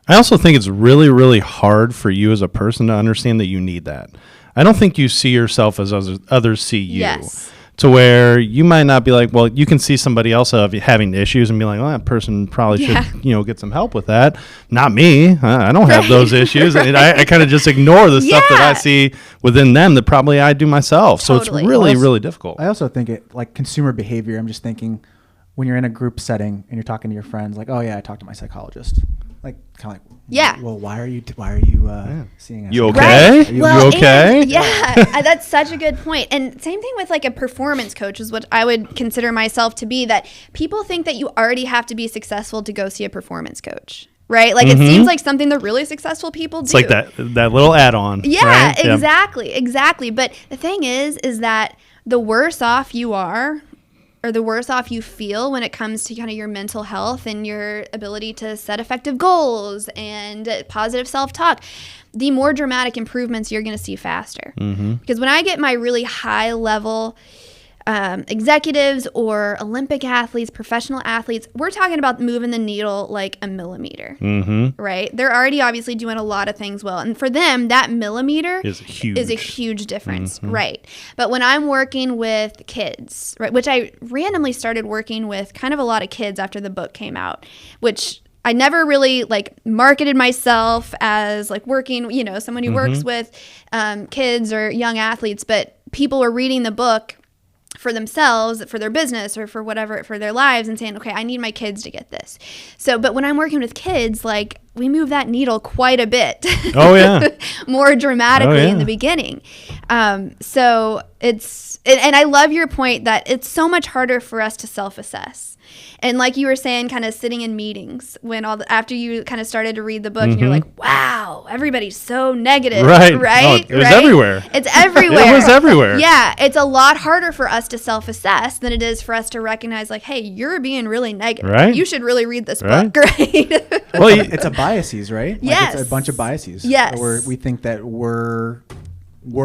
I also think it's really, really hard for you as a person to understand that you need that. I don't think you see yourself as others see you. Yes. To where you might not be like, well, you can see somebody else having issues and be like, well, that person probably should, get some help with that. Not me. I don't have those issues. And I kind of just ignore the stuff that I see within them that probably I do myself. Totally. So it's really, really difficult. I also think it like consumer behavior. I'm just thinking when you're in a group setting and you're talking to your friends, like, oh yeah, I talked to my psychologist. Like, kind of like, yeah. Well, why are you seeing us? You okay? Right. You okay? That's such a good point. And same thing with like a performance coach is what I would consider myself to be, that people think that you already have to be successful to go see a performance coach. Right? Like, it seems like something that really successful people do. It's like that little add-on. Yeah, right? Exactly. But the thing is that the worse off you are, or the worse off you feel when it comes to kind of your mental health and your ability to set effective goals and positive self-talk, the more dramatic improvements you're going to see faster. Because when I get my really high level executives or Olympic athletes, professional athletes, we're talking about moving the needle like a millimeter, right? They're already obviously doing a lot of things well. And for them, that millimeter is a huge difference, right? But when I'm working with kids, right, which I randomly started working with kind of a lot of kids after the book came out, which I never really like marketed myself as like working, someone who works with kids or young athletes, but people were reading the book for themselves, for their business, or for whatever, for their lives, and saying, okay, I need my kids to get this. So, but when I'm working with kids, like, we move that needle quite a bit. Oh, yeah. More dramatically in the beginning. So and I love your point that it's so much harder for us to self-assess. And like you were saying, kind of sitting in meetings when after you kind of started to read the book and you're like, wow, everybody's so negative, Right. right? No, it was everywhere. It's everywhere. It was everywhere. Yeah, it's a lot harder for us to self-assess than it is for us to recognize, like, hey, you're being really negative. Right. You should really read this Right. book, right? Well, It's a biases, right? Like Yes. it's a bunch of biases. Yes. Where we think that we're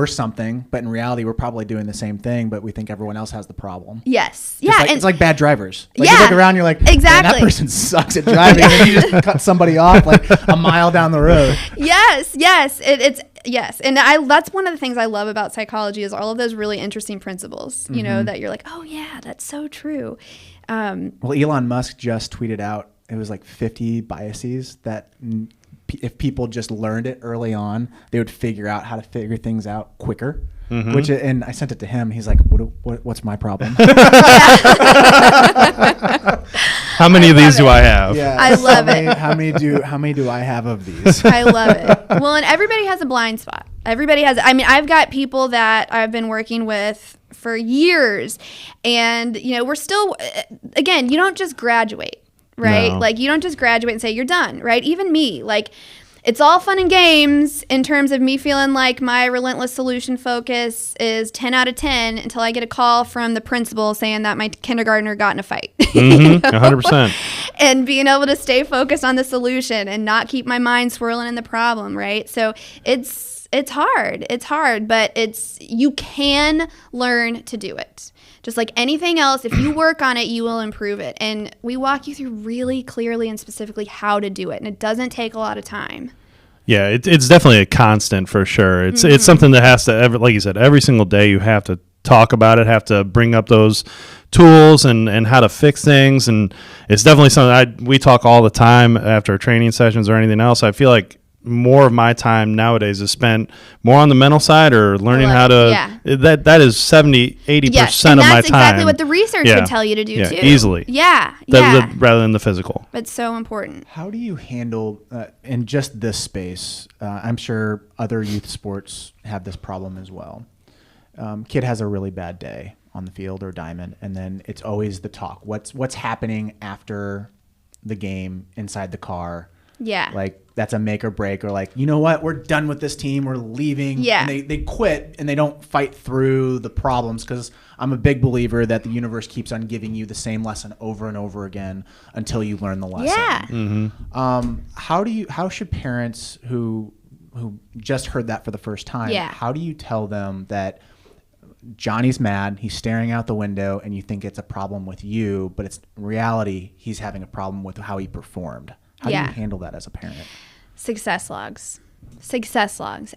something, but in reality, we're probably doing the same thing, but we think everyone else has the problem. Yes. Just Yeah. like, it's like bad drivers. Like Yeah, you look around, you're like, "Man, exactly. that person sucks at driving," and you just cut somebody off like a mile down the road. Yes. It's yes. And that's one of the things I love about psychology is all of those really interesting principles, you know, that you're like, oh yeah, that's so true. Well, Elon Musk just tweeted out, it was like 50 biases that if people just learned it early on, they would figure out how to figure things out quicker. Which, and I sent it to him. He's like, "What's my problem?" how many of these do I have? Yeah, I love it. How many do I have of these? I love it. Well, and everybody has a blind spot. Everybody has. I mean, I've got people that I've been working with for years, and you know, we're still. Again, you don't just graduate, right? No. Like you don't just graduate and say you're done, right? Even me, like. It's all fun and games in terms of me feeling like my relentless solution focus is 10 out of 10 until I get a call from the principal saying that my kindergartner got in a fight. Mm-hmm. 100%. And being able to stay focused on the solution and not keep my mind swirling in the problem, right? So it's hard. It's hard, but you can learn to do it. Just like anything else, if you work on it, you will improve it. And we walk you through really clearly and specifically how to do it. And it doesn't take a lot of time. Yeah, it's definitely a constant for sure. It's something that has to, like you said, every single day you have to talk about it, have to bring up those tools and how to fix things. And it's definitely something we talk all the time after training sessions or anything else. I feel like more of my time nowadays is spent more on the mental side or learning how to that is 70-80% and of my time. that's exactly what the research would tell you to do too. Easily. Rather than the physical. It's so important. How do you handle in just this space? I'm sure other youth sports have this problem as well. Kid has a really bad day on the field or diamond, and then it's always the talk. What's happening after the game inside the car? Yeah. Like that's a make or break, or like, you know what, we're done with this team, we're leaving. Yeah. And they quit and they don't fight through the problems, because I'm a big believer that the universe keeps on giving you the same lesson over and over again until you learn the lesson. Yeah. Mm-hmm. How should parents who just heard that for the first time, how do you tell them that Johnny's mad, he's staring out the window, and you think it's a problem with you, but it's in reality he's having a problem with how he performed? How do you handle that as a parent? Success logs.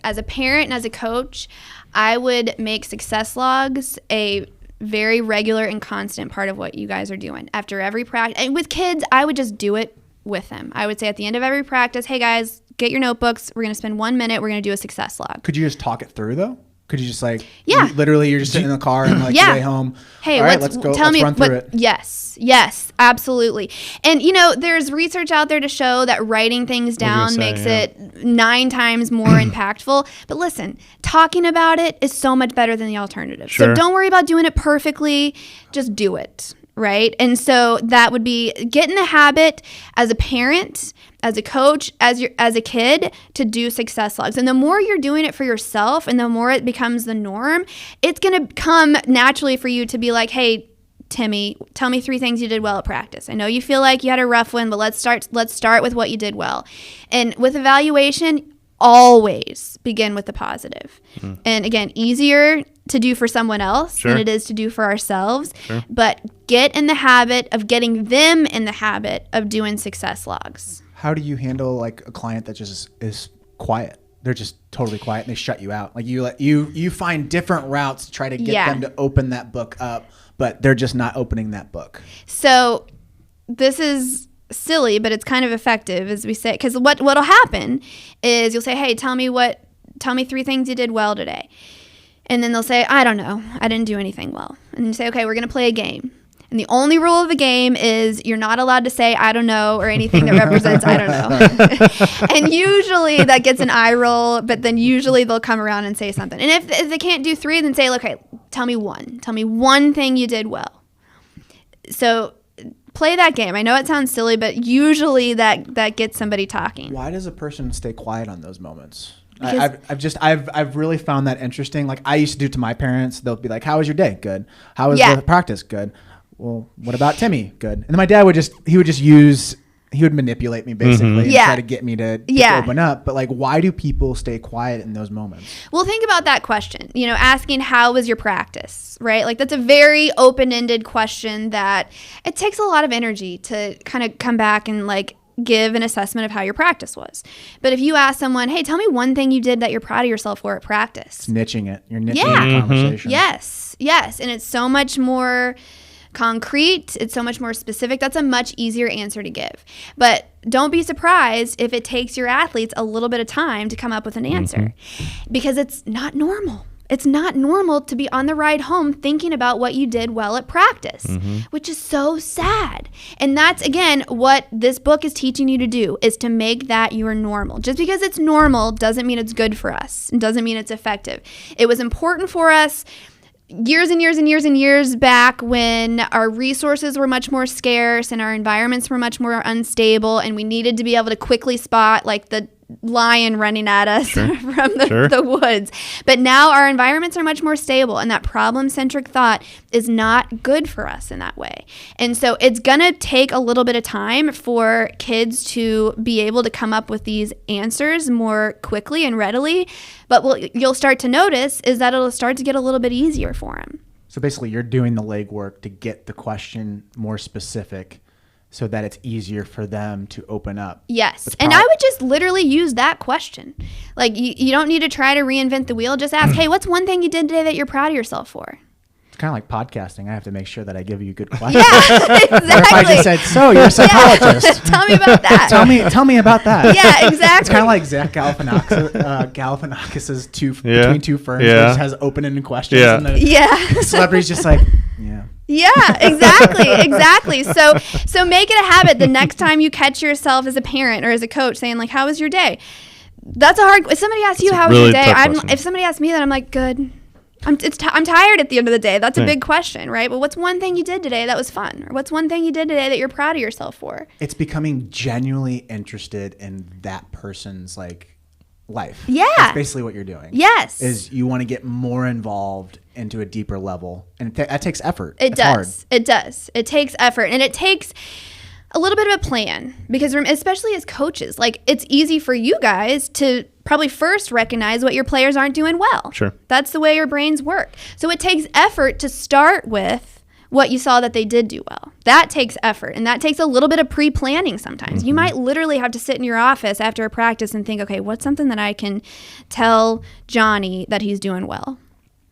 As a parent and as a coach, I would make success logs a very regular and constant part of what you guys are doing. After every practice, and with kids, I would just do it with them. I would say at the end of every practice, hey guys, get your notebooks. We're going to spend 1 minute. We're going to do a success log. Could you just talk it through though? Could you just like, Yeah. you're just sitting in the car and like, way home. Hey, all right, let's go. tell Let's me run through it. Yes, absolutely. And you know, there's research out there to show that writing things down makes it 9 times more impactful. But listen, talking about it is so much better than the alternative. Sure. So don't worry about doing it perfectly. Just do it. Right. And so that would be get in the habit as a parent, as a coach, as a kid to do success logs. And the more you're doing it for yourself and the more it becomes the norm, it's going to come naturally for you to be like, hey, Timmy, tell me 3 things you did well at practice. I know you feel like you had a rough one, but let's start with what you did well. And with evaluation, always begin with the positive. And again, easier to do for someone else than it is to do for ourselves. But get in the habit of getting them in the habit of doing success logs. How do you handle like a client that just is quiet? They're just totally quiet and they shut you out. Like you find different routes to try to get them to open that book up, but they're just not opening that book. So this is silly, but it's kind of effective, as we say, because what'll happen is you'll say, hey, tell me 3 things you did well today. And then they'll say, I don't know, I didn't do anything well. And then you say, okay, we're going to play a game. And the only rule of the game is you're not allowed to say I don't know or anything that represents I don't know. And usually that gets an eye roll, but then usually they'll come around and say something. And if they can't do 3, then say, okay, tell me one thing you did well. So play that game. I know it sounds silly, but usually that gets somebody talking. Why does a person stay quiet on those moments? Because- I've really found that interesting. Like I used to do to my parents. They'll be like, "How was your day? Good. How was Yeah. the practice? Good. Well, what about Timmy? Good." And then my dad would manipulate me basically and Yeah. try to get me to Yeah. open up. But like, why do people stay quiet in those moments? Well, think about that question. Asking how was your practice, right? Like that's a very open-ended question that it takes a lot of energy to kind of come back and like give an assessment of how your practice was. But if you ask someone, "Hey, tell me one thing you did that you're proud of yourself for at practice." Niching it. You're niching Yeah. the conversation. Yes. And it's so much more concrete. It's so much more specific. That's a much easier answer to give. But don't be surprised if it takes your athletes a little bit of time to come up with an answer because it's not normal. It's not normal to be on the ride home thinking about what you did well at practice, which is so sad. And that's, again, what this book is teaching you to do, is to make that your normal. Just because it's normal doesn't mean it's good for us. It doesn't mean it's effective. It was important for us years and years and years and years back when our resources were much more scarce and our environments were much more unstable, and we needed to be able to quickly spot like the lion running at us from the woods. But now our environments are much more stable, and that problem-centric thought is not good for us in that way. And so it's going to take a little bit of time for kids to be able to come up with these answers more quickly and readily. But what you'll start to notice is that it'll start to get a little bit easier for them. So basically, you're doing the legwork to get the question more specific, so that it's easier for them to open up. Yes. And I would just literally use that question. Like, you don't need to try to reinvent the wheel. Just ask, "Hey, what's one thing you did today that you're proud of yourself for?" It's kind of like podcasting. I have to make sure that I give you good questions. Yeah, Or if I exactly. just said, "So you're a psychologist. Tell me about that. Tell me about that." Yeah, exactly. It's kind of like Zach Galifianakis's between two ferns. Yeah. Where he just has open-ended questions. Yeah. And the Yeah. celebrity's just like, yeah. Yeah, exactly. So make it a habit the next time you catch yourself as a parent or as a coach saying like, "How was your day?" That's a hard. If somebody asks you how was really your day, tough question. if somebody asks me that, I'm like, "Good." I'm tired at the end of the day. That's a big question, right? But what's one thing you did today that was fun? Or what's one thing you did today that you're proud of yourself for? It's becoming genuinely interested in that person's like life. Yeah. That's basically what you're doing. Yes. Is you want to get more involved into a deeper level, and that takes effort. It It's hard. does. It does. It takes effort, and it takes a little bit of a plan, because especially as coaches, like it's easy for you guys to probably first recognize what your players aren't doing well. Sure. That's the way your brains work. So it takes effort to start with what you saw that they did do well. That takes effort, and that takes a little bit of pre-planning sometimes. You might literally have to sit in your office after a practice and think, okay, what's something that I can tell Johnny that he's doing well?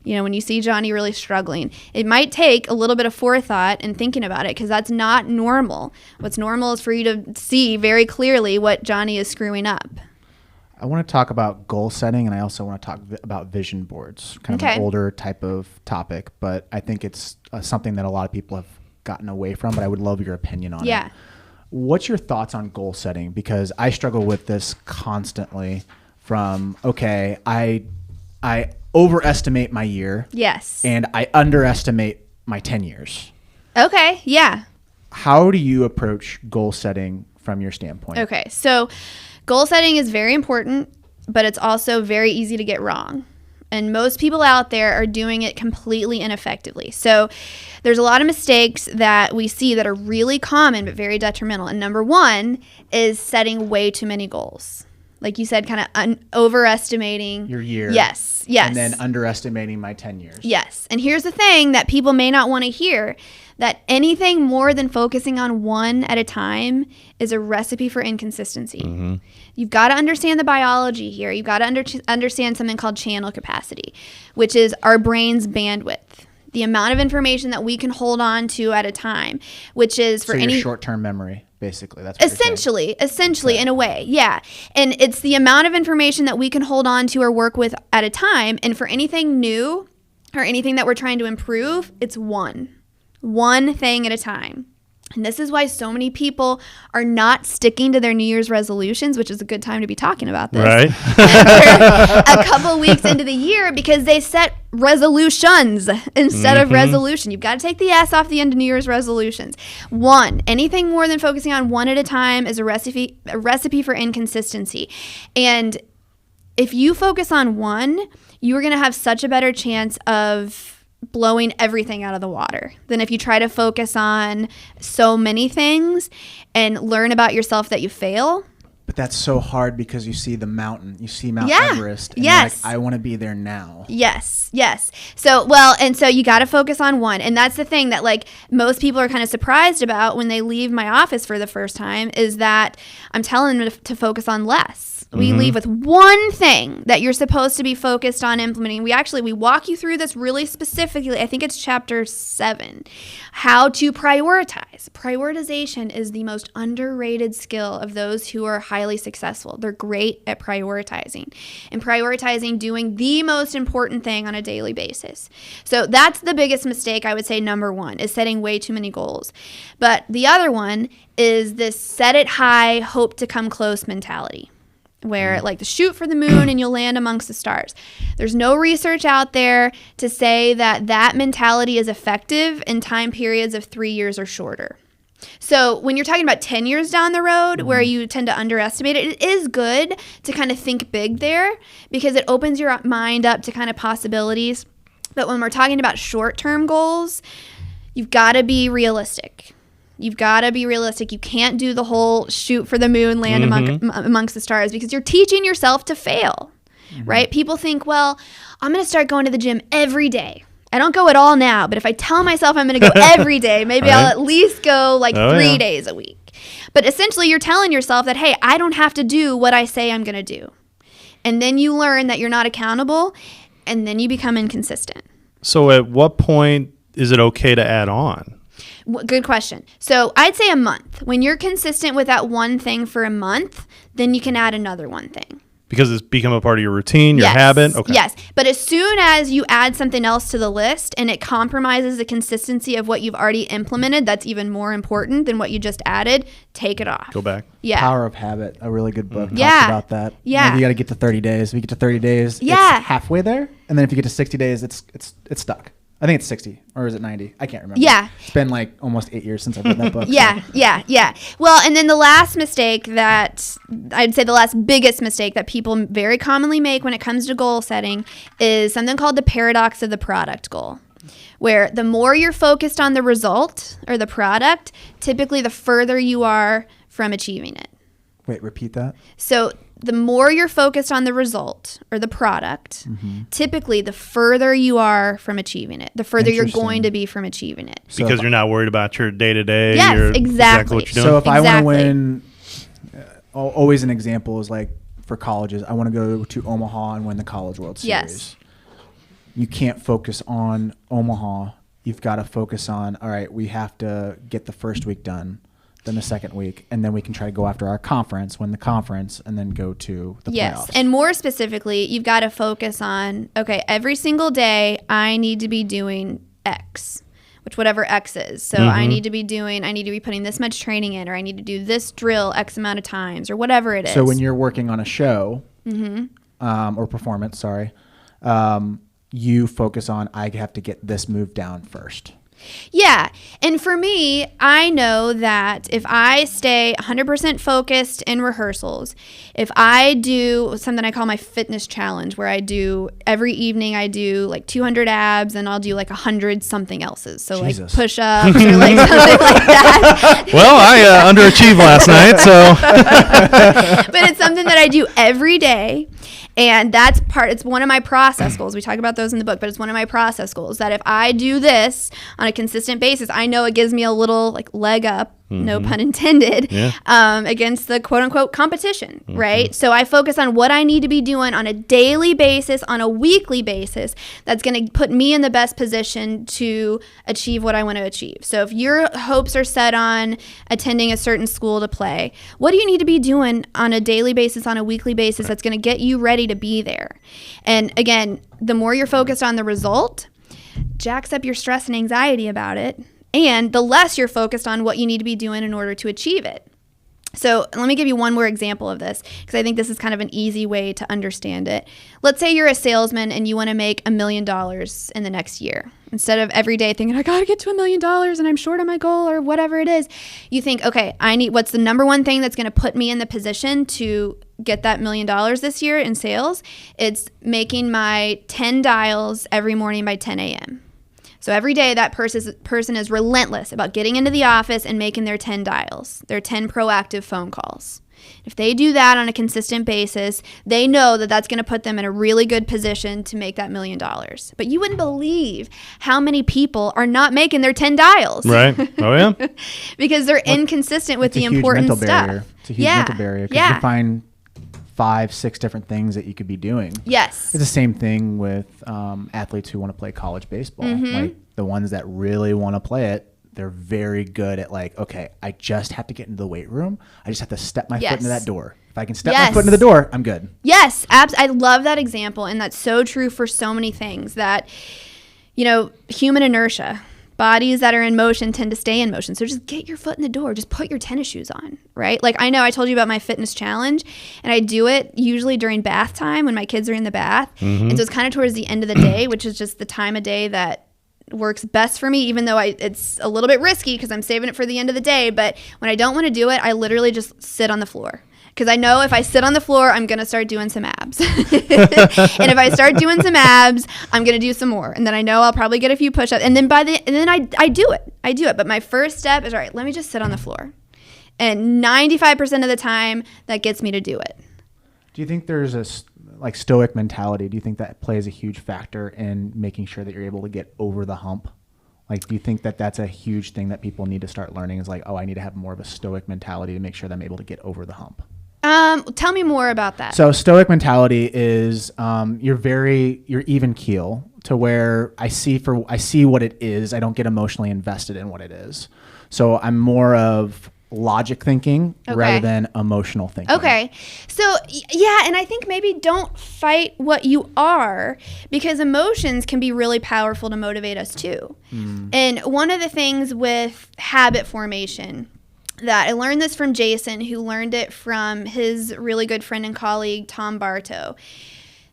When you see Johnny really struggling, it might take a little bit of forethought and thinking about it, because that's not normal. What's normal is for you to see very clearly what Johnny is screwing up. I want to talk about goal setting, and I also want to talk about vision boards, kind of Okay. an older type of topic, but I think it's something that a lot of people have gotten away from, but I would love your opinion on it. Yeah. What's your thoughts on goal setting? Because I struggle with this constantly from, okay, I overestimate my year Yes. and I underestimate my 10 years. Okay. Yeah. How do you approach goal setting from your standpoint? Okay. So goal setting is very important, but it's also very easy to get wrong. And most people out there are doing it completely ineffectively. So there's a lot of mistakes that we see that are really common but very detrimental. And number one is setting way too many goals. Like you said, kind of overestimating Your year. Yes. And then underestimating my 10 years. Yes. And here's the thing that people may not want to hear, that anything more than focusing on one at a time is a recipe for inconsistency. You've got to understand the biology here. You've got to understand something called channel capacity, which is our brain's bandwidth, the amount of information that we can hold on to at a time, which is for So any your short-term memory, basically. That's what you're saying. Essentially, in a way, yeah. And it's the amount of information that we can hold on to or work with at a time. And for anything new or anything that we're trying to improve, it's one thing at a time. And this is why so many people are not sticking to their New Year's resolutions, which is a good time to be talking about this. Right. A couple weeks into the year, because they set resolutions instead of resolution. You've got to take the S off the end of New Year's resolutions. One, anything more than focusing on one at a time is a recipe for inconsistency. And if you focus on one, you're going to have such a better chance of blowing everything out of the water than if you try to focus on so many things and learn about yourself that you fail. But that's so hard because you see the mountain, you see Mount Yeah. Everest, and Yes. you're like, I want to be there now. Yes. So you got to focus on one. And that's the thing that like most people are kind of surprised about when they leave my office for the first time is that I'm telling them to focus on less. We leave with one thing that you're supposed to be focused on implementing. We walk you through this really specifically. I think it's chapter 7, how to prioritize. Prioritization is the most underrated skill of those who are highly successful. They're great at prioritizing and prioritizing doing the most important thing on a daily basis. So that's the biggest mistake, I would say. Number 1 is setting way too many goals. But the other one is this set it high, hope to come close mentality, where like the shoot for the moon and you'll land amongst the stars. There's no research out there to say that mentality is effective in time periods of 3 years or shorter. So when you're talking about 10 years down the road where you tend to underestimate it, it is good to kind of think big there because it opens your mind up to kind of possibilities. But when we're talking about short-term goals, you've got to be realistic. You can't do the whole shoot for the moon, land amongst the stars because you're teaching yourself to fail, right? People think, well, I'm going to start going to the gym every day. I don't go at all now, but if I tell myself I'm going to go every day, maybe I'll at least go like 3 days a week. But essentially you're telling yourself that, hey, I don't have to do what I say I'm going to do. And then you learn that you're not accountable and then you become inconsistent. So at what point is it okay to add on? Good question. So I'd say a month. When you're consistent with that one thing for a month, then you can add another one thing. Because it's become a part of your routine, your habit? Okay. Yes. But as soon as you add something else to the list and it compromises the consistency of what you've already implemented, that's even more important than what you just added, take it off. Go back. Yeah. Power of Habit, a really good book, talks Yeah. about that. Yeah. Maybe you got to get to 30 days. If you get to 30 days, Yeah. it's halfway there. And then if you get to 60 days, it's stuck. I think it's 60 or is it 90? I can't remember. Yeah. It's been like almost 8 years since I've read that book. Yeah. Well, and then the last mistake that I'd say the last biggest mistake that people very commonly make when it comes to goal setting is something called the paradox of the product goal, where the more you're focused on the result or the product, typically the further you are from achieving it. Wait, repeat that. So the more you're focused on the result or the product, typically the further you are from achieving it, the further you're going to be from achieving it. So Because you're not worried about your day-to-day. Yes, you're exactly. what you're doing. So if I want to Exactly. win, always an example is like for colleges, I want to go to Omaha and win the College World Series. Yes. You can't focus on Omaha. You've got to focus on, all right, we have to get the first week done, then the second week, and then we can try to go after our conference, win the conference, and then go to the playoffs. And more specifically, you've got to focus on, okay, every single day I need to be doing X, which whatever X is. So I need to be putting this much training in, or I need to do this drill X amount of times, or whatever it is. So when you're working on a show or performance, you focus on, I have to get this move down first. Yeah. And for me, I know that if I stay 100% focused in rehearsals, if I do something I call my fitness challenge, where I do every evening, I do like 200 abs and I'll do like 100 something else's. So Jesus. like push-ups or like something like that. Well, I underachieved last night, so. But it's something that I do every day. And it's one of my process goals. We talk about those in the book, but it's one of my process goals that if I do this on a consistent basis, I know it gives me a little like leg up, no pun intended, against the quote unquote competition, right? So I focus on what I need to be doing on a daily basis, on a weekly basis, that's going to put me in the best position to achieve what I want to achieve. So if your hopes are set on attending a certain school to play, what do you need to be doing on a daily basis, on a weekly basis, that's going to get you ready to be there? And again, the more you're focused on the result, jacks up your stress and anxiety about it. and the less you're focused on what you need to be doing in order to achieve it. So let me give you one more example of this, because I think this is kind of an easy way to understand it. Let's say you're a salesman and you want to make $1 million in the next year. Instead of every day thinking, I got to get to $1 million and I'm short on my goal or whatever it is, you think, okay, what's the number one thing that's going to put me in the position to get that $1 million this year in sales? It's making my 10 dials every morning by 10 a.m. So every day that person is relentless about getting into the office and making their 10 dials, their 10 proactive phone calls. If they do that on a consistent basis, they know that that's going to put them in a really good position to make that $1 million. But you wouldn't believe how many people are not making their 10 dials. Right. Oh, yeah. Because they're inconsistent with the It's a huge important mental stuff. barrier. It's a huge mental barrier because you can find 5-6 different things that you could be doing. Yes. It's the same thing with athletes who want to play college baseball. Like the ones that really want to play it, they're very good at like, okay, I just have to get into the weight room. I just have to step my foot into that door. If I can step my foot into the door, I'm good. Yes, I love that example, and that's so true for so many things that, human inertia. Bodies that are in motion tend to stay in motion. So just get your foot in the door. Just put your tennis shoes on, right? Like I know I told you about my fitness challenge, and I do it usually during bath time when my kids are in the bath. And so it's kind of towards the end of the day, which is just the time of day that works best for me, even though it's a little bit risky because I'm saving it for the end of the day. But when I don't want to do it, I literally just sit on the floor. Because I know if I sit on the floor, I'm going to start doing some abs. And if I start doing some abs, I'm going to do some more. And then I know I'll probably get a few push-ups. And then I do it. I do it. But my first step is, all right, let me just sit on the floor. And 95% of the time, that gets me to do it. Do you think there's a stoic mentality? Do you think that plays a huge factor in making sure that you're able to get over the hump? Like, do you think that that's a huge thing that people need to start learning is like, oh, I need to have more of a stoic mentality to make sure that I'm able to get over the hump? Tell me more about that. So stoic mentality is you're even keel to where I see what it is. I don't get emotionally invested in what it is. So I'm more of logic thinking rather than emotional thinking. Okay. So yeah, and I think maybe don't fight what you are, because emotions can be really powerful to motivate us too. And one of the things with habit formation that I learned this from Jason, who learned it from his really good friend and colleague, Tom Bartow,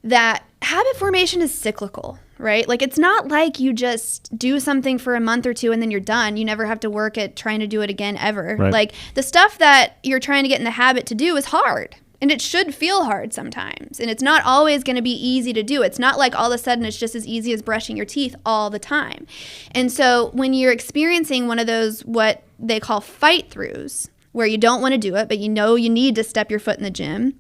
that habit formation is cyclical, right? Like it's not like you just do something for a month or two and then you're done. You never have to work at trying to do it again ever. Right. Like the stuff that you're trying to get in the habit to do is hard. And it should feel hard sometimes. And it's not always going to be easy to do. It's not like all of a sudden it's just as easy as brushing your teeth all the time. And so when you're experiencing one of those, what they call fight throughs, where you don't want to do it, but you know you need to step your foot in the gym,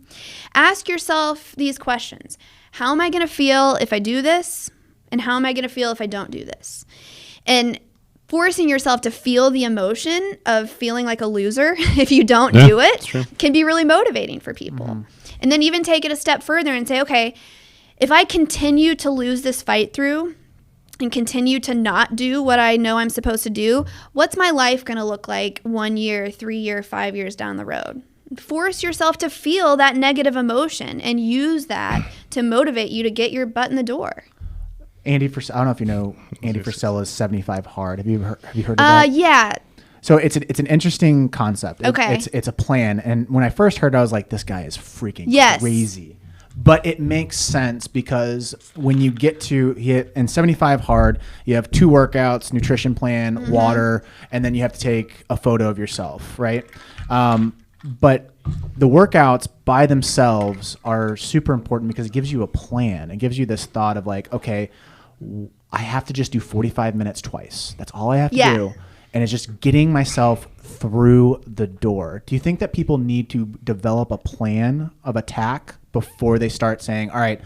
ask yourself these questions. How am I going to feel if I do this? And how am I going to feel if I don't do this? And forcing yourself to feel the emotion of feeling like a loser if you don't do it can be really motivating for people. And then even take it a step further and say, okay, if I continue to lose this fight through and continue to not do what I know I'm supposed to do, what's my life going to look like 1 year, 3 year, 5 years down the road? Force yourself to feel that negative emotion and use that to motivate you to get your butt in the door. I don't know if you know Andy Frisella's 75 Hard. Have you heard of that? Yeah. So it's an interesting concept. Okay. It's a plan. And when I first heard it, I was like, this guy is freaking crazy. But it makes sense because when you get to in 75 Hard, you have 2 workouts, nutrition plan, water, and then you have to take a photo of yourself, right? But the workouts by themselves are super important because it gives you a plan. It gives you this thought of like, okay, I have to just do 45 minutes twice. That's all I have to do. And it's just getting myself through the door. Do you think that people need to develop a plan of attack before they start saying, all right,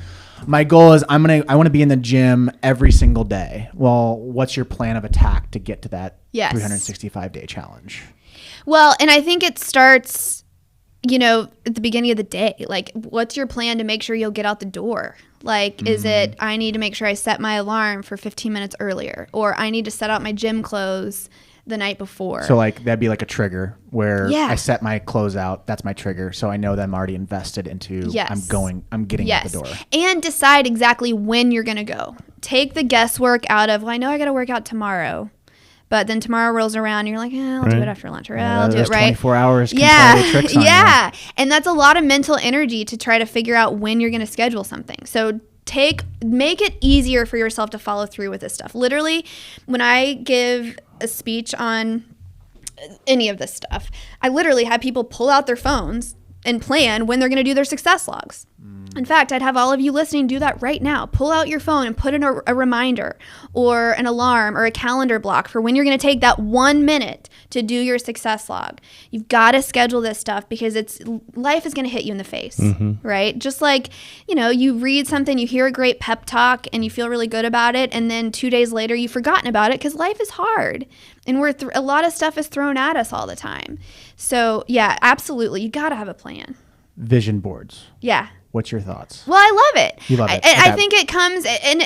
my goal is I want to be in the gym every single day? Well, what's your plan of attack to get to that 365-day challenge? Well, and I think it starts, at the beginning of the day. Like, what's your plan to make sure you'll get out the door? Like, is it, I need to make sure I set my alarm for 15 minutes earlier, or I need to set out my gym clothes the night before. So like that'd be like a trigger where I set my clothes out. That's my trigger. So I know that I'm already invested into, I'm getting out the door. And decide exactly when you're going to go. Take the guesswork out of, well, I know I got to work out tomorrow, But then tomorrow rolls around and you're like, I'll do it after lunch, or I'll do those it right. 24 hours can Yeah. play tricks on you. Yeah. And that's a lot of mental energy to try to figure out when you're going to schedule something. So make it easier for yourself to follow through with this stuff. Literally, when I give a speech on any of this stuff, I literally have people pull out their phones and plan when they're going to do their success logs. In fact, I'd have all of you listening do that right now. Pull out your phone and put in a reminder or an alarm or a calendar block for when you're going to take that 1 minute to do your success log. You've got to schedule this stuff because life is going to hit you in the face, right? Just like, you read something, you hear a great pep talk and you feel really good about it, and then 2 days later you've forgotten about it because life is hard and a lot of stuff is thrown at us all the time. So yeah, absolutely. You got to have a plan. Vision boards. Yeah. What's your thoughts? Well, I love it. You love it. I Okay. think it comes, and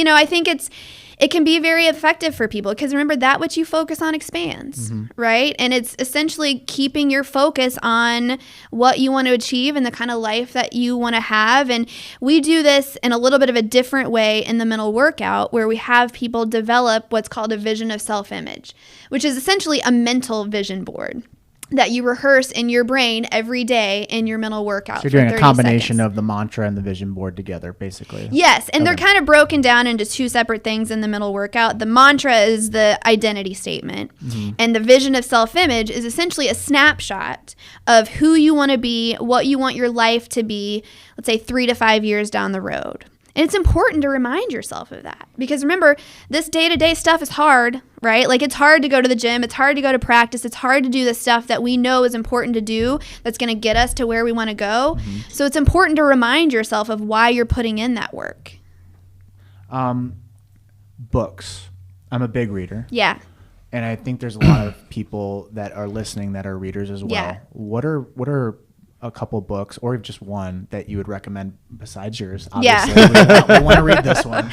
I think it can be very effective for people because remember, that which you focus on expands, right? And it's essentially keeping your focus on what you want to achieve and the kind of life that you want to have. And we do this in a little bit of a different way in the mental workout, where we have people develop what's called a vision of self-image, which is essentially a mental vision board that you rehearse in your brain every day in your mental workout. So you're doing for a 30 combination seconds. of the mantra and the vision board together, basically. Yes, and they're Okay. kind of broken down into two separate things in the mental workout. The mantra is the identity statement, and the vision of self-image is essentially a snapshot of who you want to be, what you want your life to be, let's say 3 to 5 years down the road. And it's important to remind yourself of that because remember, this day-to-day stuff is hard, right? Like it's hard to go to the gym. It's hard to go to practice. It's hard to do the stuff that we know is important to do that's going to get us to where we want to go. So it's important to remind yourself of why you're putting in that work. Books. I'm a big reader. Yeah. And I think there's a lot of people that are listening that are readers as well. Yeah. What are a couple books, or just one, that you would recommend besides yours? Yeah. Obviously, we want to read this one.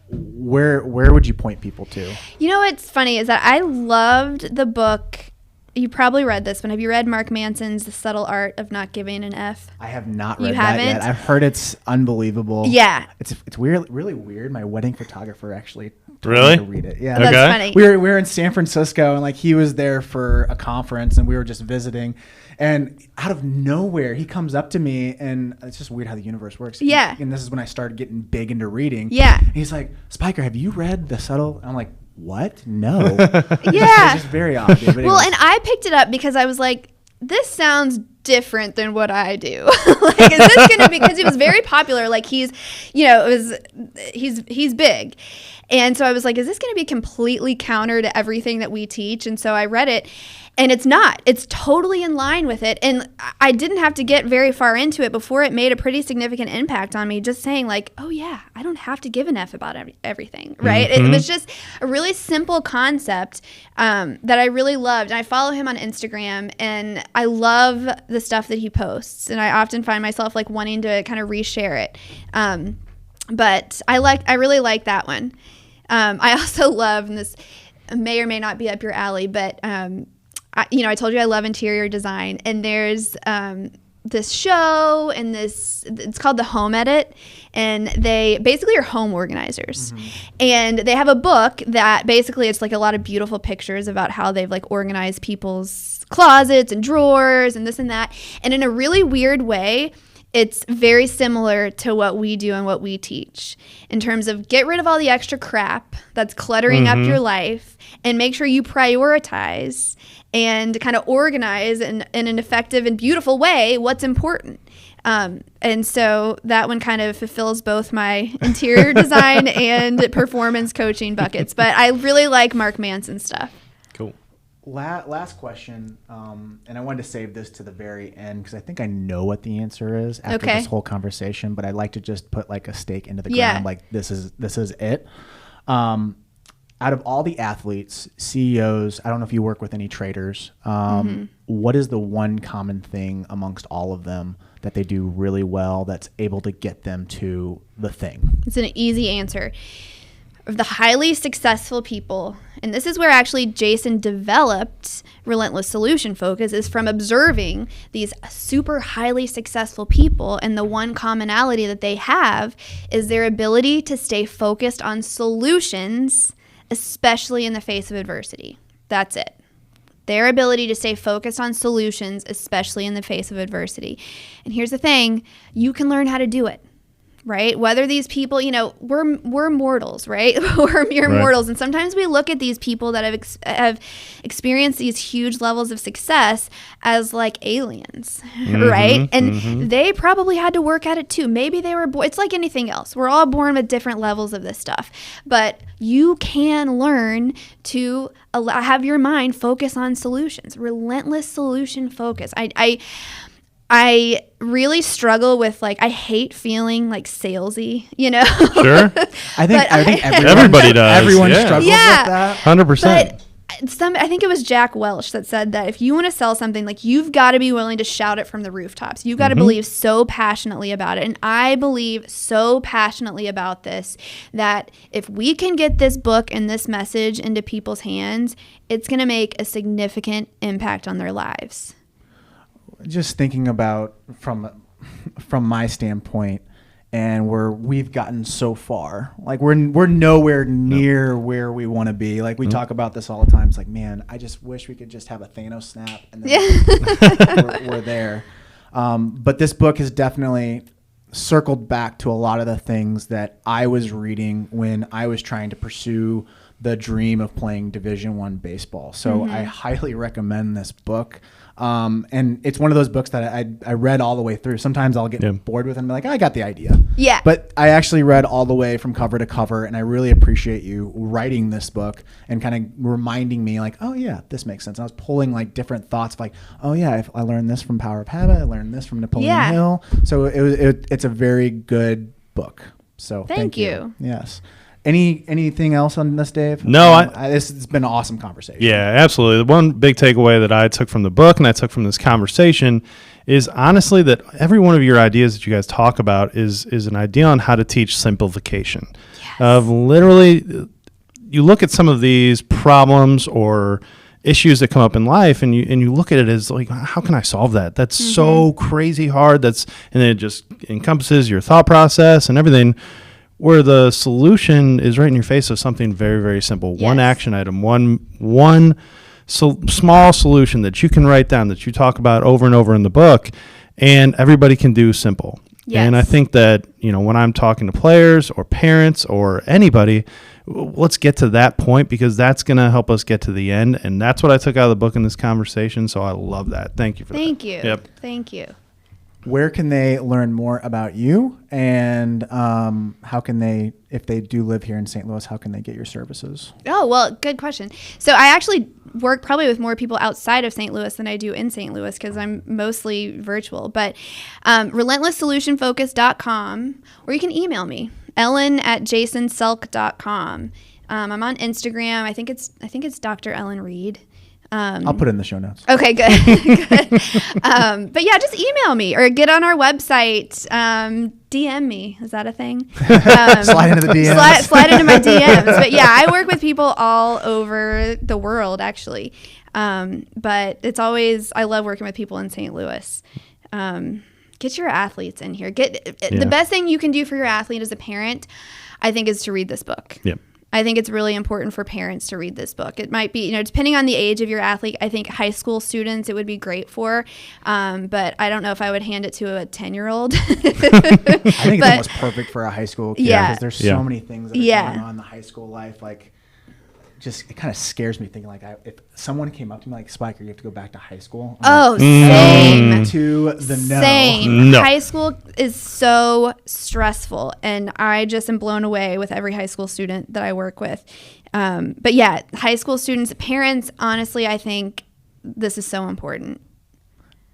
Where would you point people to? You know what's funny is that I loved the book. You probably read this one. Have you read Mark Manson's The Subtle Art of Not Giving an F? I have not You read that yet. haven't? I've heard it's unbelievable. Yeah. It's weird, really weird. My wedding photographer actually told Really? me to read it. Yeah. That's Okay. funny. We were in San Francisco, and like he was there for a conference, and we were just visiting, and out of nowhere he comes up to me, and it's just weird how the universe works. Yeah. And this is when I started getting big into reading. Yeah. And he's like, Spiker, have you read The Subtle? And I'm like, what? No. Yeah. It's just very odd. But Well, anyways. and I picked it up because I was like, this sounds different than what I do. Like, is this going to be, because it was very popular. Like he's big. And so I was like, is this going to be completely counter to everything that we teach? And so I read it, and it's not. It's totally in line with it. And I didn't have to get very far into it before it made a pretty significant impact on me, just saying like, oh yeah, I don't have to give an F about everything, right? It was just a really simple concept that I really loved. And I follow him on Instagram, and I love the stuff that he posts. And I often find myself like wanting to kind of reshare it. But I really like that one. I also love, and this may or may not be up your alley, but I told you I love interior design, and there's this show and it's called The Home Edit, and they basically are home organizers. And they have a book that basically it's like a lot of beautiful pictures about how they've like organized people's closets and drawers and this and that. And in a really weird way, it's very similar to what we do and what we teach in terms of get rid of all the extra crap that's cluttering up your life and make sure you prioritize and kind of organize in an effective and beautiful way what's important. And so that one kind of fulfills both my interior design and performance coaching buckets. But I really like Mark Manson stuff. Cool. Last question, and I wanted to save this to the very end because I think I know what the answer is after Okay. this whole conversation, but I'd like to just put like a stake into the Yeah. ground, like this is it. Out of all the athletes, CEOs, I don't know if you work with any traders, what is the one common thing amongst all of them that they do really well that's able to get them to the thing? It's an easy answer. Of the highly successful people, and this is where actually Jason developed Relentless Solution Focus, is from observing these super highly successful people, and the one commonality that they have is their ability to stay focused on solutions especially in the face of adversity. That's it. Their ability to stay focused on solutions, especially in the face of adversity. And here's the thing, you can learn how to do it, right? Whether these people, we're mortals, right? We're mere mortals. And sometimes we look at these people that have experienced these huge levels of success as like aliens, right? And they probably had to work at it too. Maybe they were born. It's like anything else. We're all born with different levels of this stuff. But you can learn to have your mind focus on solutions, relentless solution focus. I really struggle with I hate feeling like salesy, Sure. I think everybody does. Everyone Yeah. struggles with that. 100%. I think it was Jack Welch that said that if you want to sell something, you've got to be willing to shout it from the rooftops. You've got to believe so passionately about it. And I believe so passionately about this that if we can get this book and this message into people's hands, it's going to make a significant impact on their lives. Just thinking about from my standpoint, and we've gotten so far. We're nowhere near where we want to be. We talk about this all the time. It's man, I just wish we could just have a Thanos snap and then we're there. But this book has definitely circled back to a lot of the things that I was reading when I was trying to pursue the dream of playing Division I baseball. So I highly recommend this book. And it's one of those books that I read all the way through. Sometimes I'll get bored with it and be like, I got the idea. Yeah. But I actually read all the way from cover to cover, and I really appreciate you writing this book and kind of reminding me oh yeah, this makes sense. And I was pulling different thoughts of oh yeah, I learned this from Power of Habit. I learned this from Napoleon Hill. So it's a very good book. So thank you. Yes. Anything else on this, Dave? No, this has been an awesome conversation. Yeah, absolutely. The one big takeaway that I took from the book and I took from this conversation is honestly that every one of your ideas that you guys talk about is an idea on how to teach simplification. Yes. Of literally, you look at some of these problems or issues that come up in life and you look at it as how can I solve that? That's so crazy hard. And then it just encompasses your thought process and everything. Where the solution is right in your face of something very, very simple. Yes. One action item, one small solution that you can write down that you talk about over and over in the book, and everybody can do simple. Yes. And I think that, when I'm talking to players or parents or anybody, let's get to that point because that's going to help us get to the end. And that's what I took out of the book in this conversation. So I love that. Thank you for that. Thank you. Yep. Thank you. Where can they learn more about you, and how can they, if they do live here in St. Louis, how can they get your services? Oh, well, good question. So I actually work probably with more people outside of St. Louis than I do in St. Louis because I'm mostly virtual. But relentlesssolutionfocus.com, or you can email me, ellen@jasonselk.com. I'm on Instagram. I think it's Dr. Ellen Reed. I'll put it in the show notes. Okay, good. Good. But yeah, just email me or get on our website. DM me. Is that a thing? Slide into the DMs. Slide into my DMs. But yeah, I work with people all over the world, actually. But it's always, I love working with people in St. Louis. Get your athletes in here. The best thing you can do for your athlete as a parent, I think, is to read this book. Yep. I think it's really important for parents to read this book. It might be, depending on the age of your athlete, I think high school students it would be great for, but I don't know if I would hand it to a 10-year-old. I think it's almost perfect for a high school kid because there's so many things that are going on in the high school life. It kind of scares me thinking if someone came up to me Spiker, you have to go back to high school. Same. To the no. Same. No. High school is so stressful, and I just am blown away with every high school student that I work with. But yeah, high school students, parents, honestly, I think this is so important.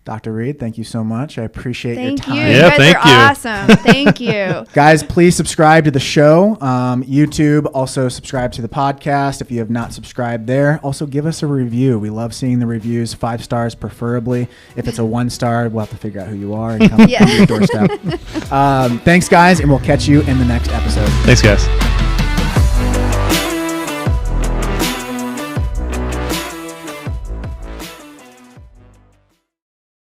Dr. Reed, thank you so much. I appreciate your time. Thank you. You guys are awesome. Thank you. Guys, please subscribe to the show. YouTube, also subscribe to the podcast if you have not subscribed there. Also, give us a review. We love seeing the reviews. 5 stars preferably. If it's a 1-star, we'll have to figure out who you are and come to your doorstep. Thanks, guys, and we'll catch you in the next episode. Thanks, guys.